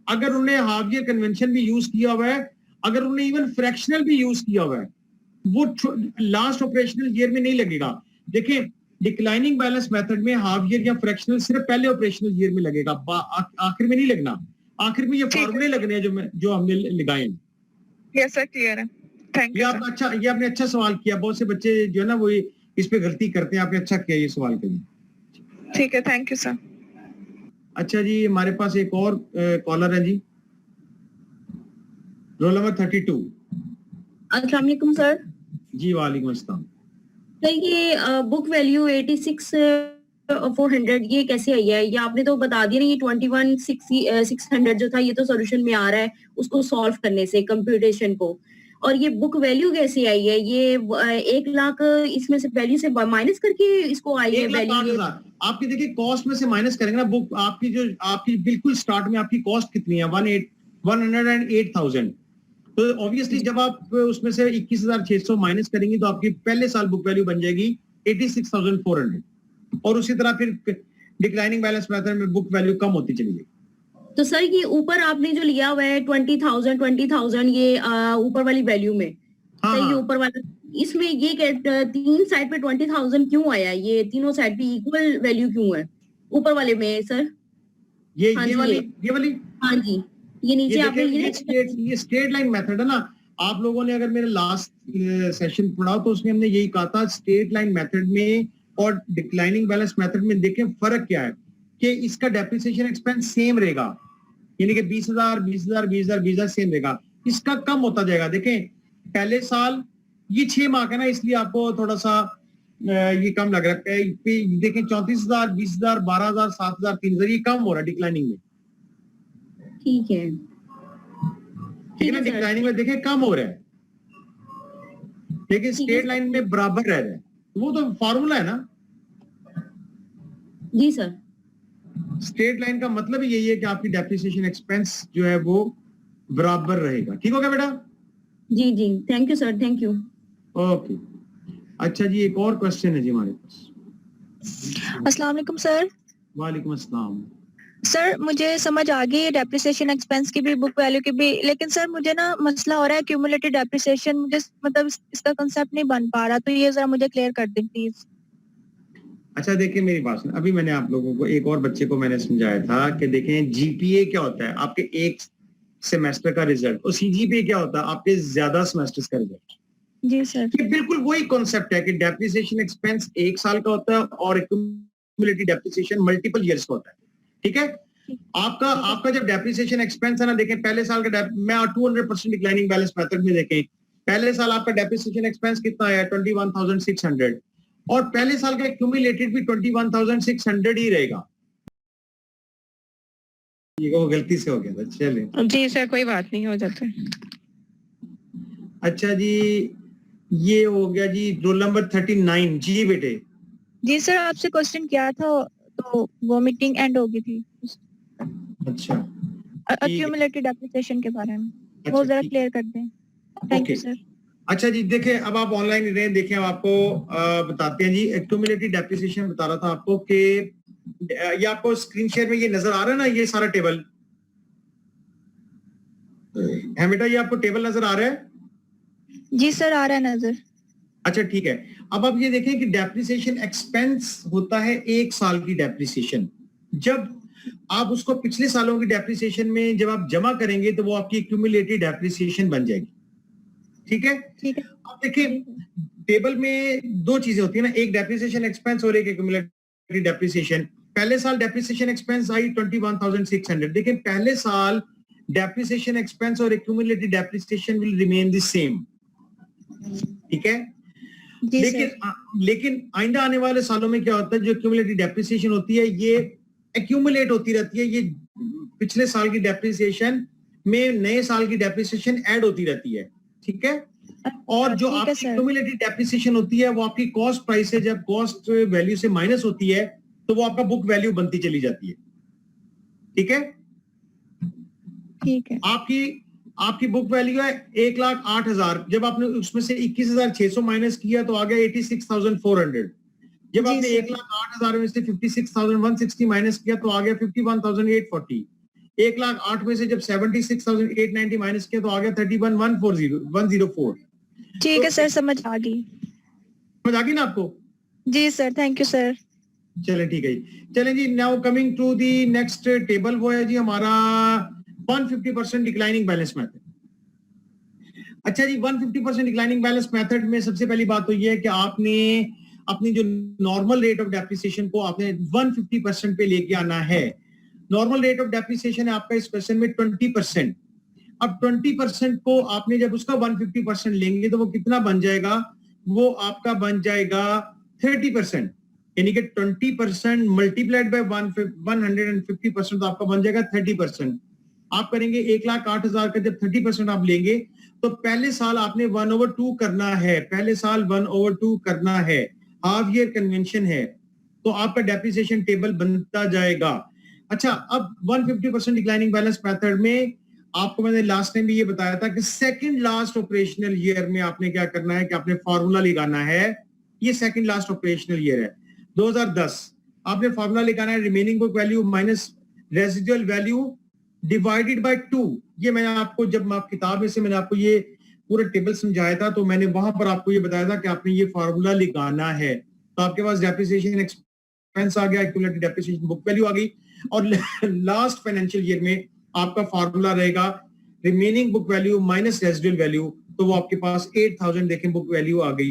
अगर उन्हें हाफ ईयर कन्वेंशन भी यूज किया हुआ है, अगर उन्हें इवन फ्रैक्शनल भी यूज किया हुआ है, वो लास्ट ऑपरेशनल ईयर में नहीं लगेगा। देखिए डिक्लाइनिंग बैलेंस मेथड में हाफ ईयर या फ्रैक्शनल सिर्फ पहले ऑपरेशनल ईयर में लगेगा, आखिर में नहीं लगना। आखिर में ये फॉर्मूले लगने हैं जो हमने लगाए हैं। यस सर, क्लियर है। थैंक ये यू। आपने अच्छा सवाल किया। बहुत से बच्चे जो है ना वो इस पे गलती करते हैं, आपने अच्छा किया ये सवाल के लिए। ठीक है, थैंक यू सर। अच्छा जी, हमारे पास एक और कॉलर है जी, रोल नंबर 32। अस्सलाम वालेकुम सर। जी वालेकुम अस्सलाम। सर ये बुक वैल्यू 86,400 ये कैसे आई है? ये आपने तो बता दिया ना, ये 21,600 जो था ये तो सॉल्यूशन में आ रहा है उसको सॉल्व करने से कंप्यूटेशन को। और ये बुक वैल्यू कैसे आई है? ये 1 लाख इसमें से वैल्यू से माइनस करके इसको आई है वैल्यू। 1,08,000 आपकी देखिए कॉस्ट में से माइनस करेंगे ना, बुक आपकी बिल्कुल स्टार्ट में आपकी कॉस्ट कितनी है? 108,000। तो ऑब्वियसली जब आप उसमें से 21,600 माइनस करेंगे तो आपकी पहले साल बुक वैल्यू बन जाएगी 86,400। और उसी तरह फिर डिक्लाइनिंग बैलेंस मेथड में बुक वैल्यू कम होती चली जाएगी। तो सर ये ऊपर आपने जो लिया हुआ है 20,000 ये ऊपर वाली वैल्यू में, हाँ, सर ये हाँ। ऊपर वाला इसमें ये तीन साइड पे 20,000 क्यों आया? ये तीनों साइड पे इक्वल वैल्यू क्यों है ऊपर वाले में सर? हाँ ये वाली हाँ जी, ये नीचे आपने ये स्ट्रेट लाइन मेथड है ना। आप लोगों ने अगर मेरे लास्ट सेशन पढ़ा तो उसमें हमने यही कहा था, स्ट्रेट लाइन मेथड में और डिक्लाइनिंग बैलेंस मेथड में देखें फर्क क्या है कि इसका डेप्रिसिएशन एक्सपेंस सेम रहेगा, यानी कि 20,000 20,000 20,000 20,000 सेम रहेगा। इसका कम होता जाएगा। देखें पहले साल ये 6 माह है ना, इसलिए आपको थोड़ा सा ये कम लग रहा है। देखें 34,000 20,000 12,000 7,000 3,000 ये कम हो रहा है डिक्लाइनिंग में। ठीक है ना, डिक्लाइनिंग में देखें कम हो रहा है, लेकिन स्ट्रेट लाइन में बराबर रह रहा है। वो तो फॉर्मूला है ना। जी सर। स्ट्रेट लाइन का मतलब यही है कि आपकी डेप्रिसिएशन एक्सपेंस जो है वो बराबर रहेगा। ठीक हो गया बेटा? जी जी, thank you sir, thank you. Okay. अच्छा जी, एक और क्वेश्चन है जी हमारे पास। अस्सलाम वालेकुम सर। वालेकुम अस्सलाम। सर मुझे समझ आ गई डेप्रिसिएशन एक्सपेंस की भी, बुक वैल्यू की भी, लेकिन सर मुझे ना मसला हो रहा है क्यूमुलेटिव डेप्रिसिएशन, मुझे मतलब इसका कांसेप्ट नहीं बन पा रहा, तो ये जरा मुझे क्लियर कर दें प्लीज। अच्छा देखिए मेरी बात सुन, अभी मैंने आप लोगों को एक और बच्चे को मैंने समझाया था कि देखें जीपीए क्या होता है, आपके एक सेमेस्टर का रिजल्ट, और सीजीपीए क्या होता है, आपके ज्यादा सेमेस्टर्स का रिजल्ट। जी सर। ये बिल्कुल वही कॉन्सेप्ट है कि डेप्रिसिएशन एक्सपेंस 1 साल का होता है और एक्यूमुलेटिव डेप्रिसिएशन मल्टीपल ईयर्स का होता है। ठीक है? आपका जब डेप्रिसिएशन एक्सपेंस है ना, देखें पहले साल का मैं 200% डिक्लाइनिंग बैलेंस मेथड में देखें पहले साल आपका डेप्रिसिएशन एक्सपेंस कितना है? 21,600, और पहले साल का एक्यूमुलेटेड भी 21,600 ही रहेगा। ये वो गलती से हो गया था, चलिए। जी सर, कोई बात नहीं, हो जाता है। अच्छा जी, ये हो गया जी रोल नंबर 39 जी बेटे। जी सर, आपसे क्वेश्चन किया था तो वो मीटिंग एंड हो गई थी अच्छा ठीक है। अक्यूमुलेटेड डेप्रिसिएशन के बारे में, वो अच्छा जरा ठीक, क्लियर कर दें। Thank okay. You sir. अच्छा जी, देखें अब आप ऑनलाइन रहे, देखें हम आपको बताते हैं जी। एक्यूमुलेटेड डेप्रिसिएशन बता रहा था आपको कि ये आपको स्क्रीन शेयर में ये नजर आ रहा है ना, ये सारा टेबल है बेटा, ये आपको टेबल नजर आ रहा है? जी सर, आ रहा है नजर। अच्छा ठीक है। अब आप ये देखें कि डेप्रिसिएशन एक्सपेंस होता है 1 साल की डेप्रिसिएशन। जब आप उसको पिछले सालों की डेप्रिसिएशन में जब आप जमा करेंगे तो वो आपकी एक्यूमुलेटेड डेप्रिसिएशन बन जाएगी। ठीक है? ठीक है। अब देखिए टेबल में 2 चीजें होती है ना, एक डेप्रिसिएशन एक्सपेंस और एक एक्यूमुलेटेड डेप्रिसिएशन। पहले साल डेप्रिसिएशन एक्सपेंस आई 21,600। देखिए पहले साल डेप्रिसिएशन एक्सपेंस और accumulated depreciation will remain the same. ठीक है? जी सर। लेकिन आइंदा आने वाले सालों में क्या होता है, जो एक्यूमुलेटेड डेप्रिसिएशन होती है ये एक्यूमुलेट होती रहती है, ये पिछले साल की डेप्रिसिएशन में नए साल की डेप्रिसिएशन ऐड होती रहती है। ठीक है? और जो आपकी एक्यूमुलेटेड डेप्रिसिएशन होती है वो आपकी कॉस्ट प्राइस है, जब कॉस्ट वैल्यू से माइनस होती है तो वो आपका बुक वैल्यू बनती चली जाती है। ठीक है? ठीक है। आपकी बुक वैल्यू है 1,08,000। जब आपने उसमें से 21,600 माइनस किया तो आ गया 86,400। जब आपने 1,08,000 में से 56,160 माइनस किया तो आ गया 51,840। 1,08,000 में से जब 76,890 माइनस किया तो आ गया 31,104। ठीक है सर, समझ आ गई। समझ आ गई ना आपको? जी सर, थैंक यू सर। चलें ठीक है जी। चलें जी, now coming to the next table, वो है जी हमारा 150% डिक्लाइनिंग बैलेंस मेथड। अच्छा जी, 150% डिक्लाइनिंग बैलेंस मेथड में सबसे पहली बात तो ये है कि आपने अपनी जो नॉर्मल रेट ऑफ डेप्रिसिएशन को आपने 150% पे लेके आना है। नॉर्मल रेट ऑफ डेप्रिसिएशन है आपका इस क्वेश्चन में 20%। अब 20% को आपने जब उसका 150% लेंगे तो वो कितना बन जाएगा? वो आपका बन जाएगा 30%, यानी कि 20% मल्टीप्लाइड बाय 150% तो आपका बन जाएगा 30%। आप करेंगे 1,08,000 का जब 30% आप लेंगे तो पहले साल आपने 1/2 करना है, पहले साल 1/2 करना है, हाफ ईयर कन्वेंशन है, तो आपका डेप्रिसिएशन टेबल बनता जाएगा। अच्छा, अब 150% डिक्लाइनिंग बैलेंस मेथड में आपको मैंने लास्ट टाइम भी ये बताया था कि सेकंड लास्ट ऑपरेशनल ईयर में आपने क्या करना है कि आपने फॉर्मूला लगाना है। ये सेकंड लास्ट ऑपरेशनल ईयर है 2010। आपने फॉर्मूला लगाना है remaining book value minus residual value divided by 2। ये मैंने आपको जब आप किताब में से मैंने आपको ये पूरा टेबल समझाया था तो मैंने वहां पर आपको ये बताया था कि आपने ये फॉर्मूला लगाना है। तो आपके पास डेप्रिसिएशन एक्सपेंस आ गया, एक्यूमुलेटेड डेप्रिसिएशन बुक वैल्यू आ गई, और लास्ट फाइनेंशियल ईयर में आपका फॉर्मूला रहेगा remaining book value minus residual value, तो वो आपके पास 8,000 देखें बुक वैल्यू आ गई।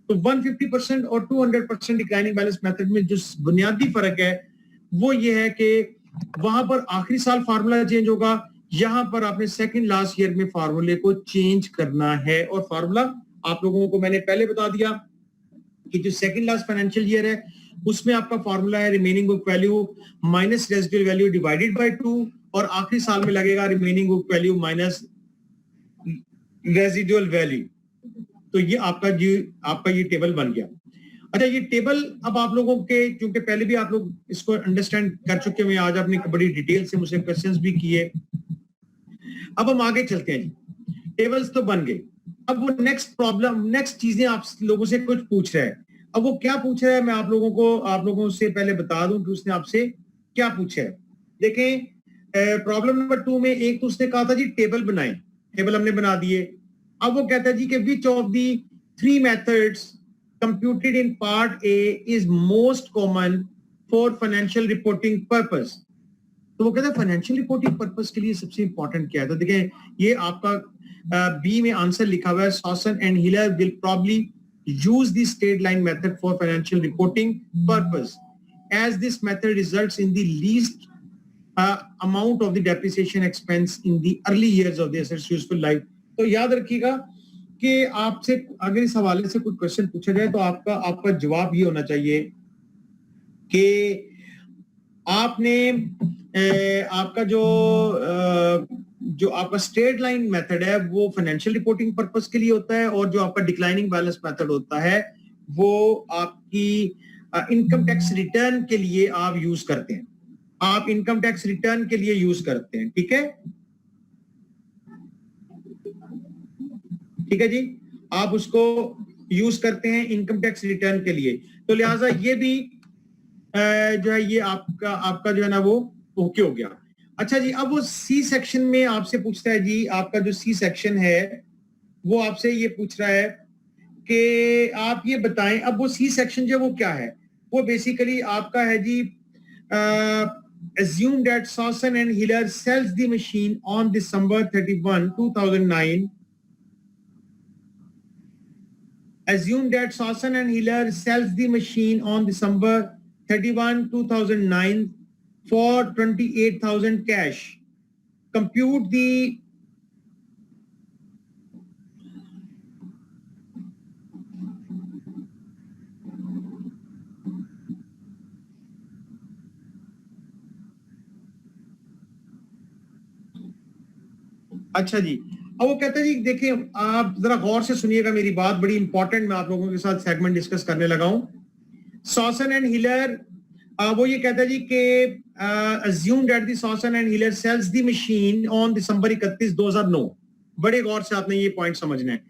तो 150% और 200% डिक्लाइनिंग बैलेंस मेथड में जो बुनियादी फर्क है वो ये है कि वहां पर आखिरी साल फार्मूला चेंज होगा, यहां पर आपने सेकंड लास्ट ईयर में फार्मूले को चेंज करना है। और फार्मूला आप लोगों को मैंने पहले बता दिया कि जो सेकंड लास्ट फाइनेंशियल ईयर है उसमें आपका फार्मूला है remaining book value minus residual value divided by 2, और आखिरी साल में लगेगा remaining book value minus residual value. तो ये आपका ये टेबल बन गया। अच्छा, ये टेबल अब आप लोगों के, क्योंकि पहले भी आप लोग इसको अंडरस्टैंड कर चुके हैं, आज आपने बड़ी डिटेल से मुझसे क्वेश्चंस भी किए। अब हम आगे चलते हैं जी। टेबल्स तो बन गए, अब वो नेक्स्ट चीजें आप लोगों से कुछ पूछ रहा है। अब वो क्या पूछ रहा है मैं आप लोगों से पहले बता दूं कि उसने आपसे क्या पूछा है। देखें प्रॉब्लम नंबर 2 में एक तो उसने कहा था जी टेबल बनाएं, टेबल हमने बना दिए। अब वो कहता है जी कि which of the 3 methods computed in part A is most common for financial reporting purpose। तो वो कहता है फाइनेंशियल रिपोर्टिंग पर्पस के लिए सबसे इंपॉर्टेंट क्या है। तो देखें ये आपका बी में आंसर लिखा हुआ है, Sosan and Hiller will probably use the straight line method for financial reporting purpose as this method results in the least amount of the depreciation expense in the early years of the asset's useful life। तो याद रखिएगा कि आपसे अगर इस हवाले से कोई क्वेश्चन पूछा जाए तो आपका जवाब ये होना चाहिए कि आपने आपका जो जो आपका स्ट्रेट लाइन मेथड है वो फाइनेंशियल रिपोर्टिंग पर्पस के लिए होता है, और जो आपका डिक्लाइनिंग बैलेंस मेथड होता है वो आपकी इनकम टैक्स रिटर्न के लिए आप यूज करते हैं, आप इनकम टैक्स रिटर्न के लिए यूज करते हैं। ठीक है, ठीक है जी, आप उसको यूज करते हैं इनकम टैक्स रिटर्न के लिए। तो लिहाजा ये भी जो है ये आपका जो है ना वो ओके हो गया। अच्छा जी, अब वो सी सेक्शन में आपसे पूछता है जी, आपका जो सी सेक्शन है वो आपसे ये पूछ रहा है कि आप ये बताएं, अब वो सी सेक्शन जो वो क्या है, वो बेसिकली आपका है जी assume that Sawson and Hiller sells the machine on December 31, 2009. Assume that Sawson and Hiller sells the machine on December 31, 2009 for 28,000 cash. Compute the अच्छा जी, अब वो कहता है जी देखिए आप जरा गौर से सुनिएगा मेरी बात, बड़ी इंपॉर्टेंट मैं आप लोगों के साथ सेगमेंट डिस्कस करने लगा हूं। सॉसन एंड हिलर वो ये कहता है जी कि assume that the Sawson and Hiller sells the machine on दिसंबर 31, 2009। बड़े गौर से आपने ये पॉइंट समझना है।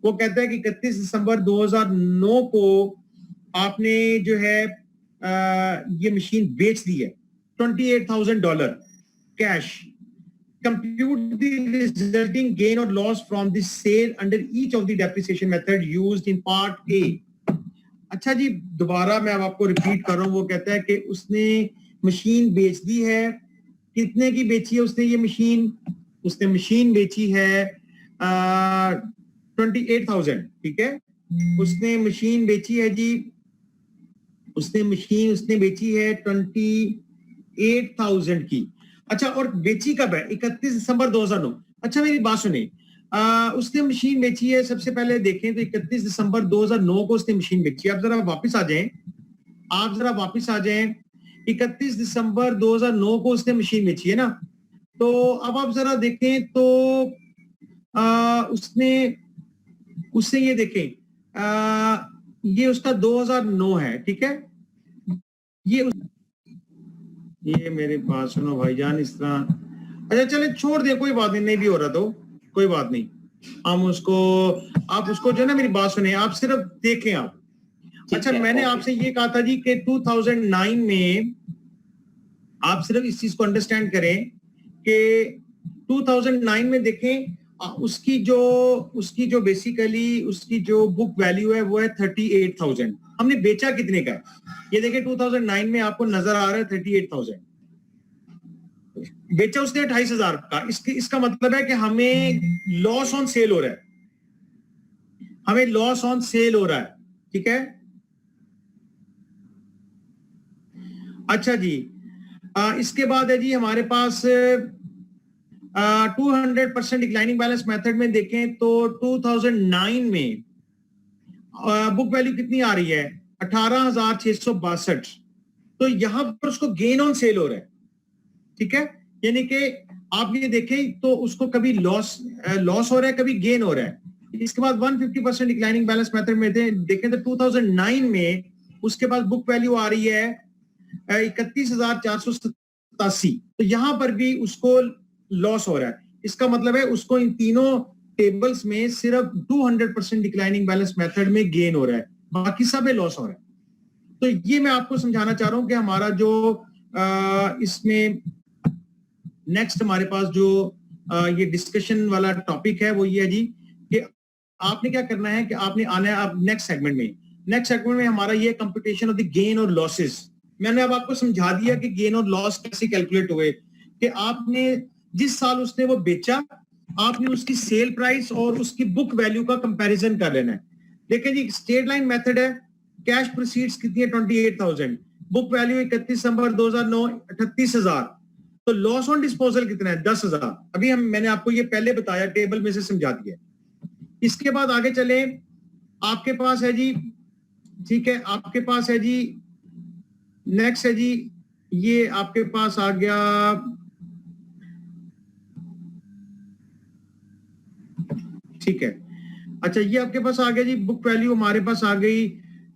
वो कहता है कि 31 दिसंबर 2009 को आपने जो है ये मशीन बेच दी है $28,000 cash. Compute the resulting gain or loss from the sale under each of the depreciation method used in part A। अच्छा जी, दोबारा मैं अब आपको रिपीट कर रहा हूं। वो कहता है कि उसने मशीन बेच दी है, कितने की बेची है उसने ये मशीन? उसने मशीन बेची है 28,000। ठीक है, उसने मशीन बेची है जी, उसने बेची है 28,000 की। अच्छा, और बेची कब है? 31 दिसंबर 2009। अच्छा मेरी बात सुने, उसने मशीन बेची है, सबसे पहले देखें तो 31 दिसंबर 2009 को उसने मशीन बेची है। आप जरा वापस आ जाएं, 31 दिसंबर 2009 को उसने मशीन बेची है ना। तो अब आप जरा देखें तो उससे ये देखें, ये उसका 2009 है। ठीक है, ये मेरे पास सुनो भाईजान इस तरह। अच्छा चले छोड़ दे, कोई बात नहीं भी हो रहा तो कोई बात नहीं, हम उसको, आप उसको जो है ना मेरी बात सुने, आप सिर्फ देखें आप। अच्छा मैंने आपसे ये कहा था जी कि 2009 में आप सिर्फ इस चीज को अंडरस्टैंड करें कि 2009 में देखें उसकी जो बेसिकली उसकी जो बुक वैल्यू है वो है 38,000। हमने बेचा कितने का है ये देखें, 2009 में आपको नजर आ रहा है 38,000। बेचा उसने 28,000 का। इसका मतलब है कि हमें लॉस ऑन सेल हो रहा है, ठीक है। अच्छा जी, इसके बाद है जी हमारे पास 200% डिक्लाइनिंग बैलेंस मेथड में देखें तो 2009 में बुक वैल्यू कितनी आ रही है? 18,662। तो यहां पर उसको गेन ऑन सेल हो रहा है, ठीक है। यानी कि आप ये देखें तो उसको कभी लॉस हो रहा है, कभी गेन हो रहा है। इसके बाद 150% डिक्लाइनिंग बैलेंस मेथड में देखें तो 2009 में उसके पास बुक वैल्यू आ रही है 31,487। तो यहां पर भी उसको लॉस हो रहा है। इसका मतलब है उसको इन तीनों टेबल्स में सिर्फ 200% डिक्लाइनिंग बैलेंस मेथड में गेन हो रहा है, बाकी सब में लॉस हो रहा है। तो ये मैं आपको समझाना चाह रहा हूं कि हमारा जो इसमें नेक्स्ट हमारे पास जो ये डिस्कशन वाला टॉपिक है वो ये है जी कि आपने क्या करना है कि आपने आना है अब नेक्स्ट सेगमेंट में हमारा ये कंप्यूटेशन ऑफ द गेन और लॉसेस। मैंने अब आपको समझा दिया कि गेन और लॉस कैसे कैलकुलेट हुए, कि आपने जिस साल उसने वो बेचा आपने उसकी सेल प्राइस और उसकी बुक वैल्यू का कंपैरिजन कर लेना है। देखिए जी, स्ट्रेट लाइन मेथड है, कैश प्रोसीड्स कितनी है 28,000, बुक वैल्यू 31 दिसंबर 2009 38,000, तो लॉस ऑन डिस्पोजल कितना है 10,000। अभी मैंने आपको ये पहले बताया, टेबल में से समझा दिया। इसके बाद आगे चले, आपके पास है जी, ठीक है, आपके पास है जी नेक्स्ट है जी, ये आपके पास आ गया ठीक है। अच्छा, ये आपके पास आ गया जी बुक वैल्यू, हमारे पास आ गई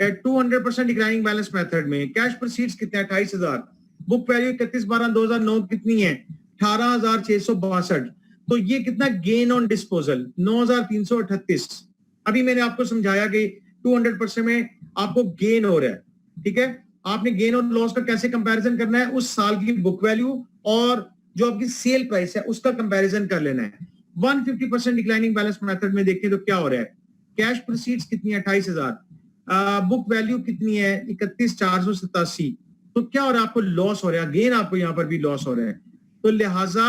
200% डिक्लाइनिंग बैलेंस मेथड में। कैश प्रोसीड्स कितने, 28,000। बुक वैल्यू 31/12/2009 कितनी है, 18,662। तो ये कितना गेन ऑन डिस्पोजल, 9,338। अभी मैंने आपको समझाया कि 200% में आपको गेन हो रहा है, ठीक है। आपने गेन और लॉस का कैसे कंपैरिजन करना है, उस साल की बुक वैल्यू और जो आपकी सेल प्राइस है उसका कंपैरिजन कर लेना है। 150% डिक्लाइनिंग बैलेंस मेथड में देखें तो क्या हो रहा है, कैश प्रोसीड्स कितनी है 28,000, बुक वैल्यू कितनी है 31,487। तो क्या हो रहा है, आपको लॉस हो रहा है, गेन आपको यहां पर भी लॉस हो रहा है। तो लिहाजा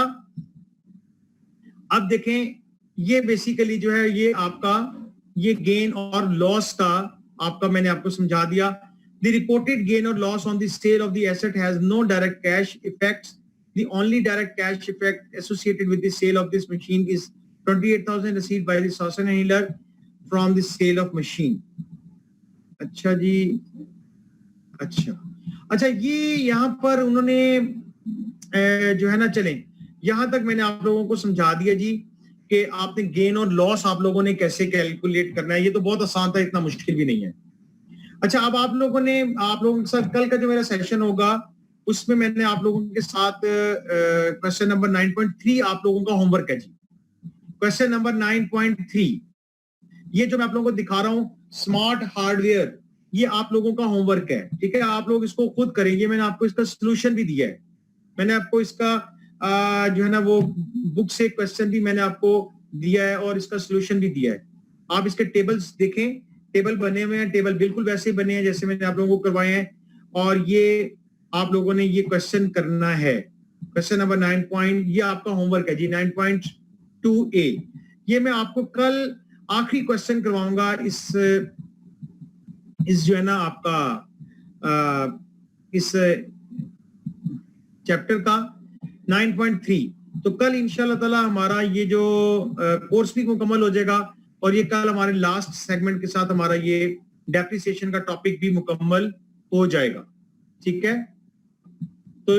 अब देखें, ये बेसिकली जो है ये आपका ये गेन और लॉस का आपका मैंने आपको समझा दिया। द रिपोर्टेड गेन और loss on the sale of the asset has no direct cash effects. The only direct cash effect associated with the sale of this machine is 28,000 received by the Sasson and Hiller from the sale of machine. अच्छा जी, अच्छा ये यहाँ पर उन्होंने जो है ना, चलें यहाँ तक मैंने आप लोगों को समझा दिया जी कि आपने गेन और लॉस आप लोगों ने कैसे कैलकुलेट करना है। ये तो बहुत आसान था, इतना मुश्किल भी नहीं है। अच्छा, अब आप लोगों के साथ कल का जो मेरा सेशन होगा उसमें मैंने आप लोगों के साथ क्वेश्चन नंबर 9.3 आप लोगों का होमवर्क है जी। क्वेश्चन नंबर 9.3 ये जो मैं आप लोगों को दिखा रहा हूं स्मार्ट हार्डवेयर, ये आप लोगों का होमवर्क है, ठीक है। आप लोग इसको खुद करेंगे। मैंने आपको इसका सोल्यूशन भी दिया है, मैंने आपको इसका जो है ना वो बुक से क्वेश्चन भी मैंने आपको दिया है और इसका सोल्यूशन भी दिया है। आप इसके टेबल्स देखें, टेबल बने हुए हैं, टेबल बिल्कुल वैसे बने हैं जैसे मैंने आप लोगों को करवाए हैं। और ये आप लोगों ने ये क्वेश्चन करना है, क्वेश्चन नंबर 9 ये आपका होमवर्क है जी 9.2a। ये मैं आपको कल आखिरी क्वेश्चन करवाऊंगा इस जो है ना आपका इस चैप्टर का 9.3। तो कल इंशाल्लाह ताला हमारा ये जो कोर्स भी मुकम्मल हो जाएगा और ये कल हमारे लास्ट सेगमेंट के साथ हमारा ये डेप्रिसिएशन का टॉपिक भी मुकम्मल हो जाएगा, ठीक है। तो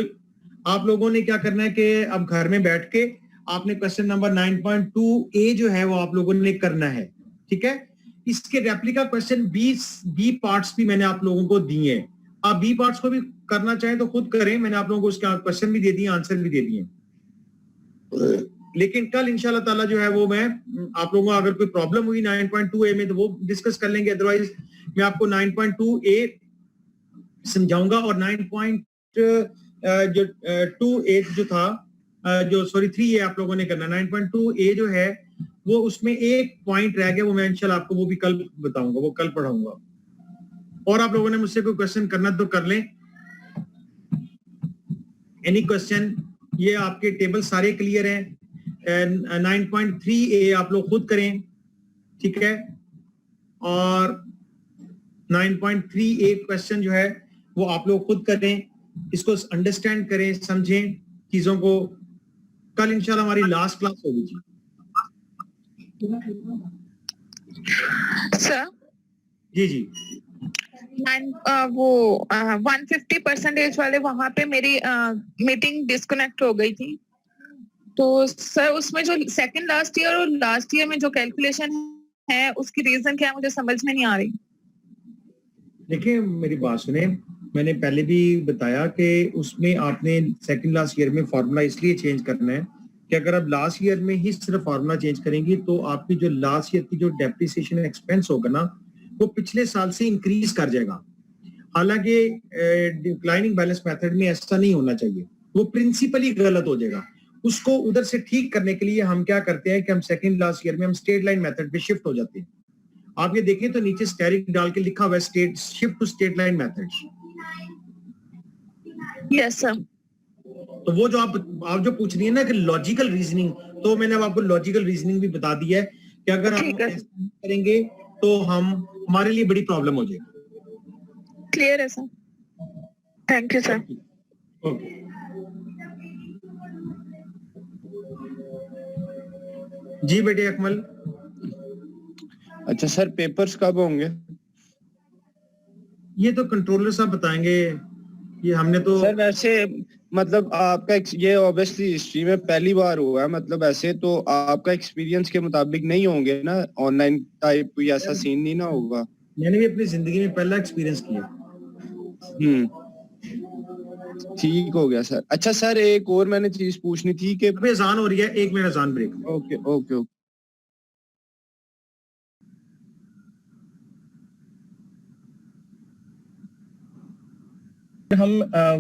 आप लोगों ने क्या करना है कि अब घर में बैठ के आपने क्वेश्चन नंबर 9.2a जो है वो आप लोगों ने करना है, ठीक है। इसके रेप्लिका क्वेश्चन बी पार्ट्स भी मैंने आप लोगों को दिए हैं। आप बी पार्ट्स को भी करना चाहें तो खुद करें, मैंने आप लोगों को उसके क्वेश्चन भी दे दिए, आंसर भी दे दिए। लेकिन कल इंशाल्लाह ताला जो है वो मैं आप लोगों को अगर कोई प्रॉब्लम हुई 9.2a में तो वो डिस्कस कर लेंगे, अदरवाइज मैं आपको 9.2a समझाऊंगा। और 9.2a जो था जो 3a आप लोगों ने करना, 9.2a जो है वो उसमें एक पॉइंट रह गया, वो मैं इंशाल्लाह आपको वो भी कल बताऊंगा, वो कल पढ़ाऊंगा। और आप लोगों ने मुझसे कोई क्वेश्चन करना तो कर लें, एनी क्वेश्चन। ये आपके टेबल सारे क्लियर हैं। 9.3a आप लोग खुद करें, ठीक है। और 9.3a क्वेश्चन जो है वो आप लोग खुद करें, इसको अंडरस्टैंड करें, समझें चीजों को। कल इंशाल्लाह हमारी लास्ट क्लास होगी जी। सर जी वो 150% वाले वहां पे मेरी मीटिंग डिस्कनेक्ट हो गई थी। तो सर उसमें जो सेकंड लास्ट ईयर और लास्ट ईयर में जो कैलकुलेशन है उसकी रीजन क्या है मुझे समझ में नहीं आ रही। देखिए मेरी बात सुने, मैंने पहले भी बताया कि उसमें आपने सेकंड लास्ट ईयर में फार्मूला इसलिए चेंज करना है कि अगर आप लास्ट ईयर में ही सिर्फ फार्मूला चेंज करेंगी तो आपकी जो लास्ट ईयर की जो डेप्रिसिएशन एक्सपेंस होगा ना वो पिछले साल से इंक्रीज कर जाएगा। हालांकि डिक्लाइनिंग बैलेंस मेथड में ऐसा नहीं होना चाहिए, वो प्रिंसिपली गलत हो जाएगा। उसको उधर से ठीक करने के लिए हम क्या करते हैं कि हम सेकंड लास्ट ईयर में हम स्ट्रेट लाइन मेथड पे शिफ्ट हो जाते हैं। आप ये देखें तो नीचे स्टेरिक डाल के लिखा हुआ है state shift to straight line method. Yes sir. तो वो जो आप जो पूछ रही है ना कि लॉजिकल रीजनिंग, तो मैंने अब आपको लॉजिकल रीजनिंग भी बता दी है कि अगर हम ऐसा करेंगे तो हमारे लिए बड़ी प्रॉब्लम हो जाएगी। क्लियर है sir, thank you sir. Okay जी बेटे अकमल। अच्छा सर, पेपर्स कब होंगे? ये तो कंट्रोलर साहब बताएंगे, ये हमने तो सर वैसे मतलब आपका ये ऑब्वियसली हिस्ट्री में पहली बार हुआ है, मतलब ऐसे तो आपका एक्सपीरियंस के मुताबिक नहीं होंगे ना, ऑनलाइन टाइप कोई ऐसा सीन नहीं ना होगा। मैंने भी अपनी जिंदगी में पहला एक्सपीरियंस किया। ठीक हो गया सर। अच्छा सर, एक और मैंने चीज पूछनी थी कि अभी अजान हो रही है, 1 मिनट अजान ब्रेक। Okay okay okay. हम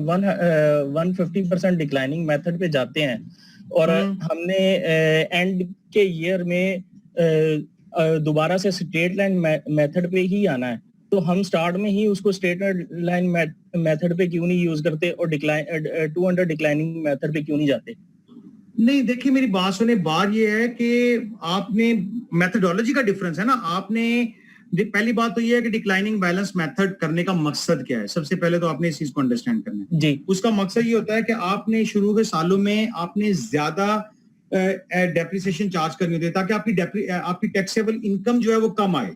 150% डिक्लाइनिंग मेथड पे जाते हैं और हमने एंड के ईयर में दोबारा से स्ट्रेट लाइन मेथड पे ही आना है, तो हम स्टार्ट में ही उसको स्ट्रेट लाइन मेथड पे क्यों नहीं यूज करते और 200 डिक्लाइनिंग मेथड पे क्यों नहीं जाते? नहीं, देखिए मेरी बात सुने, बात ये है कि आपने मेथडोलॉजी का डिफरेंस है ना। आपने पहली बात तो ये है कि डिक्लाइनिंग बैलेंस मेथड करने का मकसद क्या है। सबसे पहले तो आपने इस चीज को अंडरस्टैंड करना है जी। उसका मकसद ये होता है कि आपने शुरू के सालों में आपने ज्यादा डेप्रिसिएशन चार्ज करनी होती है ताकि आपकी टैक्सेबल इनकम जो है वो कम आए,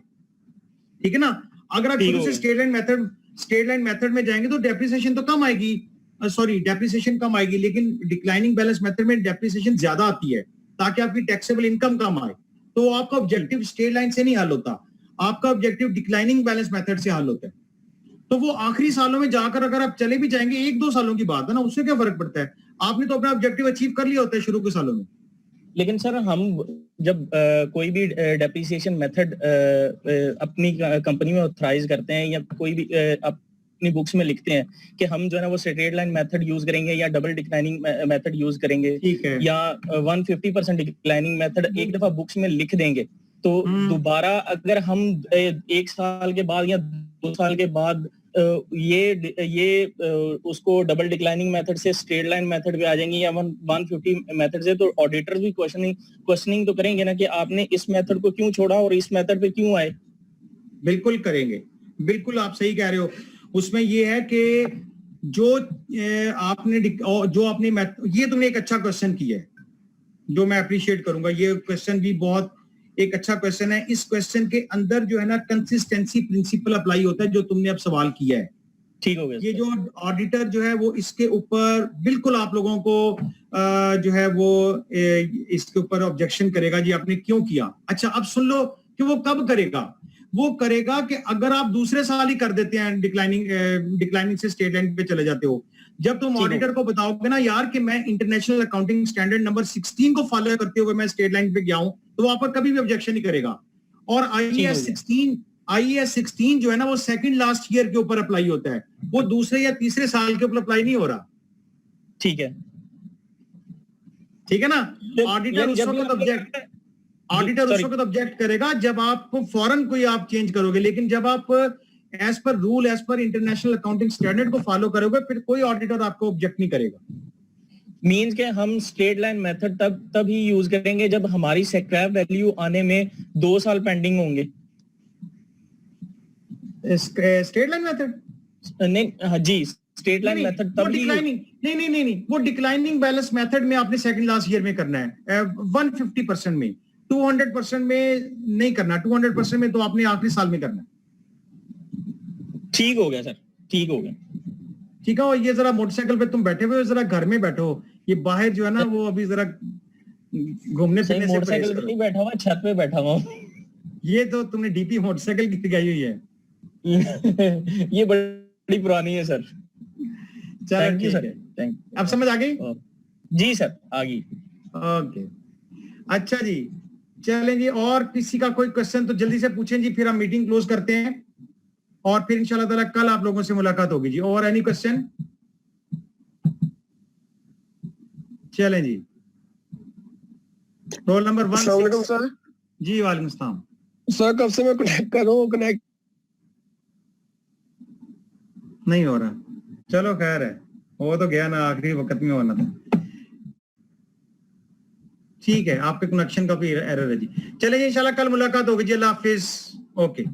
ठीक है ना। अगर आप शुरू से स्ट्रेट लाइन मेथड में जाएंगे तो डेप्रिसिएशन तो कम आएगी, डेप्रिसिएशन कम आएगी, लेकिन डिक्लाइनिंग बैलेंस मेथड में डेप्रिसिएशन ज्यादा आती है ताकि आपकी टैक्सेबल इनकम कम आए। तो आपका ऑब्जेक्टिव स्ट्रेट लाइन से नहीं हल होता, आपका ऑब्जेक्टिव डिक्लाइनिंग बैलेंस मेथड से हल होता है। तो वो आखिरी सालों में जाकर अगर आप चले भी जाएंगे, 1-2 सालों की बात है ना, उससे क्या फर्क पड़ता है। आपने तो अपना ऑब्जेक्टिव अचीव कर लिया होता है शुरू के सालों में। लेकिन सर हम जब कोई भी डेप्रिसिएशन मेथड अपनी कंपनी में ऑथराइज करते हैं या कोई भी अपनी बुक्स में लिखते हैं कि हम जो है ना वो स्ट्रेट लाइन मेथड यूज करेंगे या डबल डिक्लाइनिंग मेथड यूज करेंगे, ठीक है, या 150% डिक्लाइनिंग मेथड एक दफा बुक्स में लिख देंगे, तो दोबारा अगर हम 1 साल के बाद या 2 साल के बाद ये उसको डबल डिक्लाइनिंग मेथड से स्ट्रेट लाइन मेथड पे आ जाएंगे या 150 मेथड से, तो ऑडिटर्स भी क्वेश्चनिंग तो करेंगे ना कि आपने इस मेथड को क्यों छोड़ा और इस मेथड पे क्यों आए। बिल्कुल करेंगे, बिल्कुल आप सही कह रहे हो। उसमें ये है कि जो आपने ये तुमने एक अच्छा क्वेश्चन किया है जो मैं अप्रिशिएट करूंगा। ये क्वेश्चन भी बहुत एक अच्छा क्वेश्चन है। इस क्वेश्चन के अंदर जो है ना कंसिस्टेंसी प्रिंसिपल अप्लाई होता है जो तुमने अब सवाल किया है। ठीक हो गया। ये जो ऑडिटर जो है वो इसके ऊपर बिल्कुल आप लोगों को जो है वो इसके ऊपर ऑब्जेक्शन करेगा, जी आपने क्यों किया। अच्छा अब सुन लो कि वो कब करेगा। वो करेगा कि अगर आप दूसरे साल ही कर देते हैं, डिक्लाइनिंग से स्टेट लाइन पे चले जाते हो, जब तुम ऑडिटर को बताओगे ना यार कि मैं इंटरनेशनल अकाउंटिंग स्टैंडर्ड नंबर 16 को फॉलो करते हुए मैं स्टेट लाइन पे गया हूं, तो वो आप पर कभी भी ऑब्जेक्शन नहीं करेगा। और IAS 16 जो है ना वो सेकंड लास्ट ईयर के ऊपर अप्लाई होता है, वो दूसरे या तीसरे साल के ऊपर अप्लाई नहीं हो रहा। ठीक है, ठीक है ना। ऑडिटर उस वक्त ऑब्जेक्ट करेगा जब आप फौरन कोई आप चेंज करोगे, लेकिन जब आप as per rule, as per international accounting standard को फॉलो करोगे फिर कोई ऑडिटर आपको ऑब्जेक्ट नहीं करेगा। मीन्स के हम स्ट्रेट लाइन मेथड तब ही यूज करेंगे जब हमारी स्क्रैप वैल्यू आने में 2 साल पेंडिंग होंगे। स्ट्रेट लाइन मेथड नहीं, हाँ जी, स्ट्रेट लाइन मेथड तब ही नहीं, वो डिक्लाइनिंग बैलेंस मेथड में आपने सेकंड लास्ट ईयर में करना है, 150% में, 200% में नहीं करना। 200% में तो आपने आखिरी साल में करना है। ठीक हो गया सर, ठीक हो गया। ठीक है। और ये जरा मोटरसाइकिल पे तुम बैठे हुए हो, जरा घर में बैठो, ये बाहर जो है ना वो अभी जरा घूमने फिरने से मोटरसाइकिल पे नहीं बैठा हुआ, छत पे बैठा हुआ। ये तो तुमने डीपी मोटरसाइकिल की लगाई हुई है। ये बड़ी पुरानी है सर। चलो ठीक है, थैंक यू। अब समझ आ गई? जी सर, आ गई। ओके, अच्छा जी, चलें जी। और किसी का कोई क्वेश्चन तो जल्दी से पूछें जी, फिर हम मीटिंग क्लोज करते हैं और फिर इंशाल्लाह ताला कल आप लोगों से मुलाकात होगी जी। और एनी क्वेश्चन? चलें जी। Roll number 1। अस्सलाम वालेकुम सर। जी वालेकुम सलाम। सर कब से मैं कनेक्ट कर रहा हूँ, कनेक्ट नहीं हो रहा। चलो खैर है, वो तो गया ना, आखिरी वक्त में होना था। ठीक है, आपके कनेक्शन का भी एरर है जी। चलिए इंशाल्लाह कल मुलाकात होगी जी। अल्लाह हाफिज। ओके।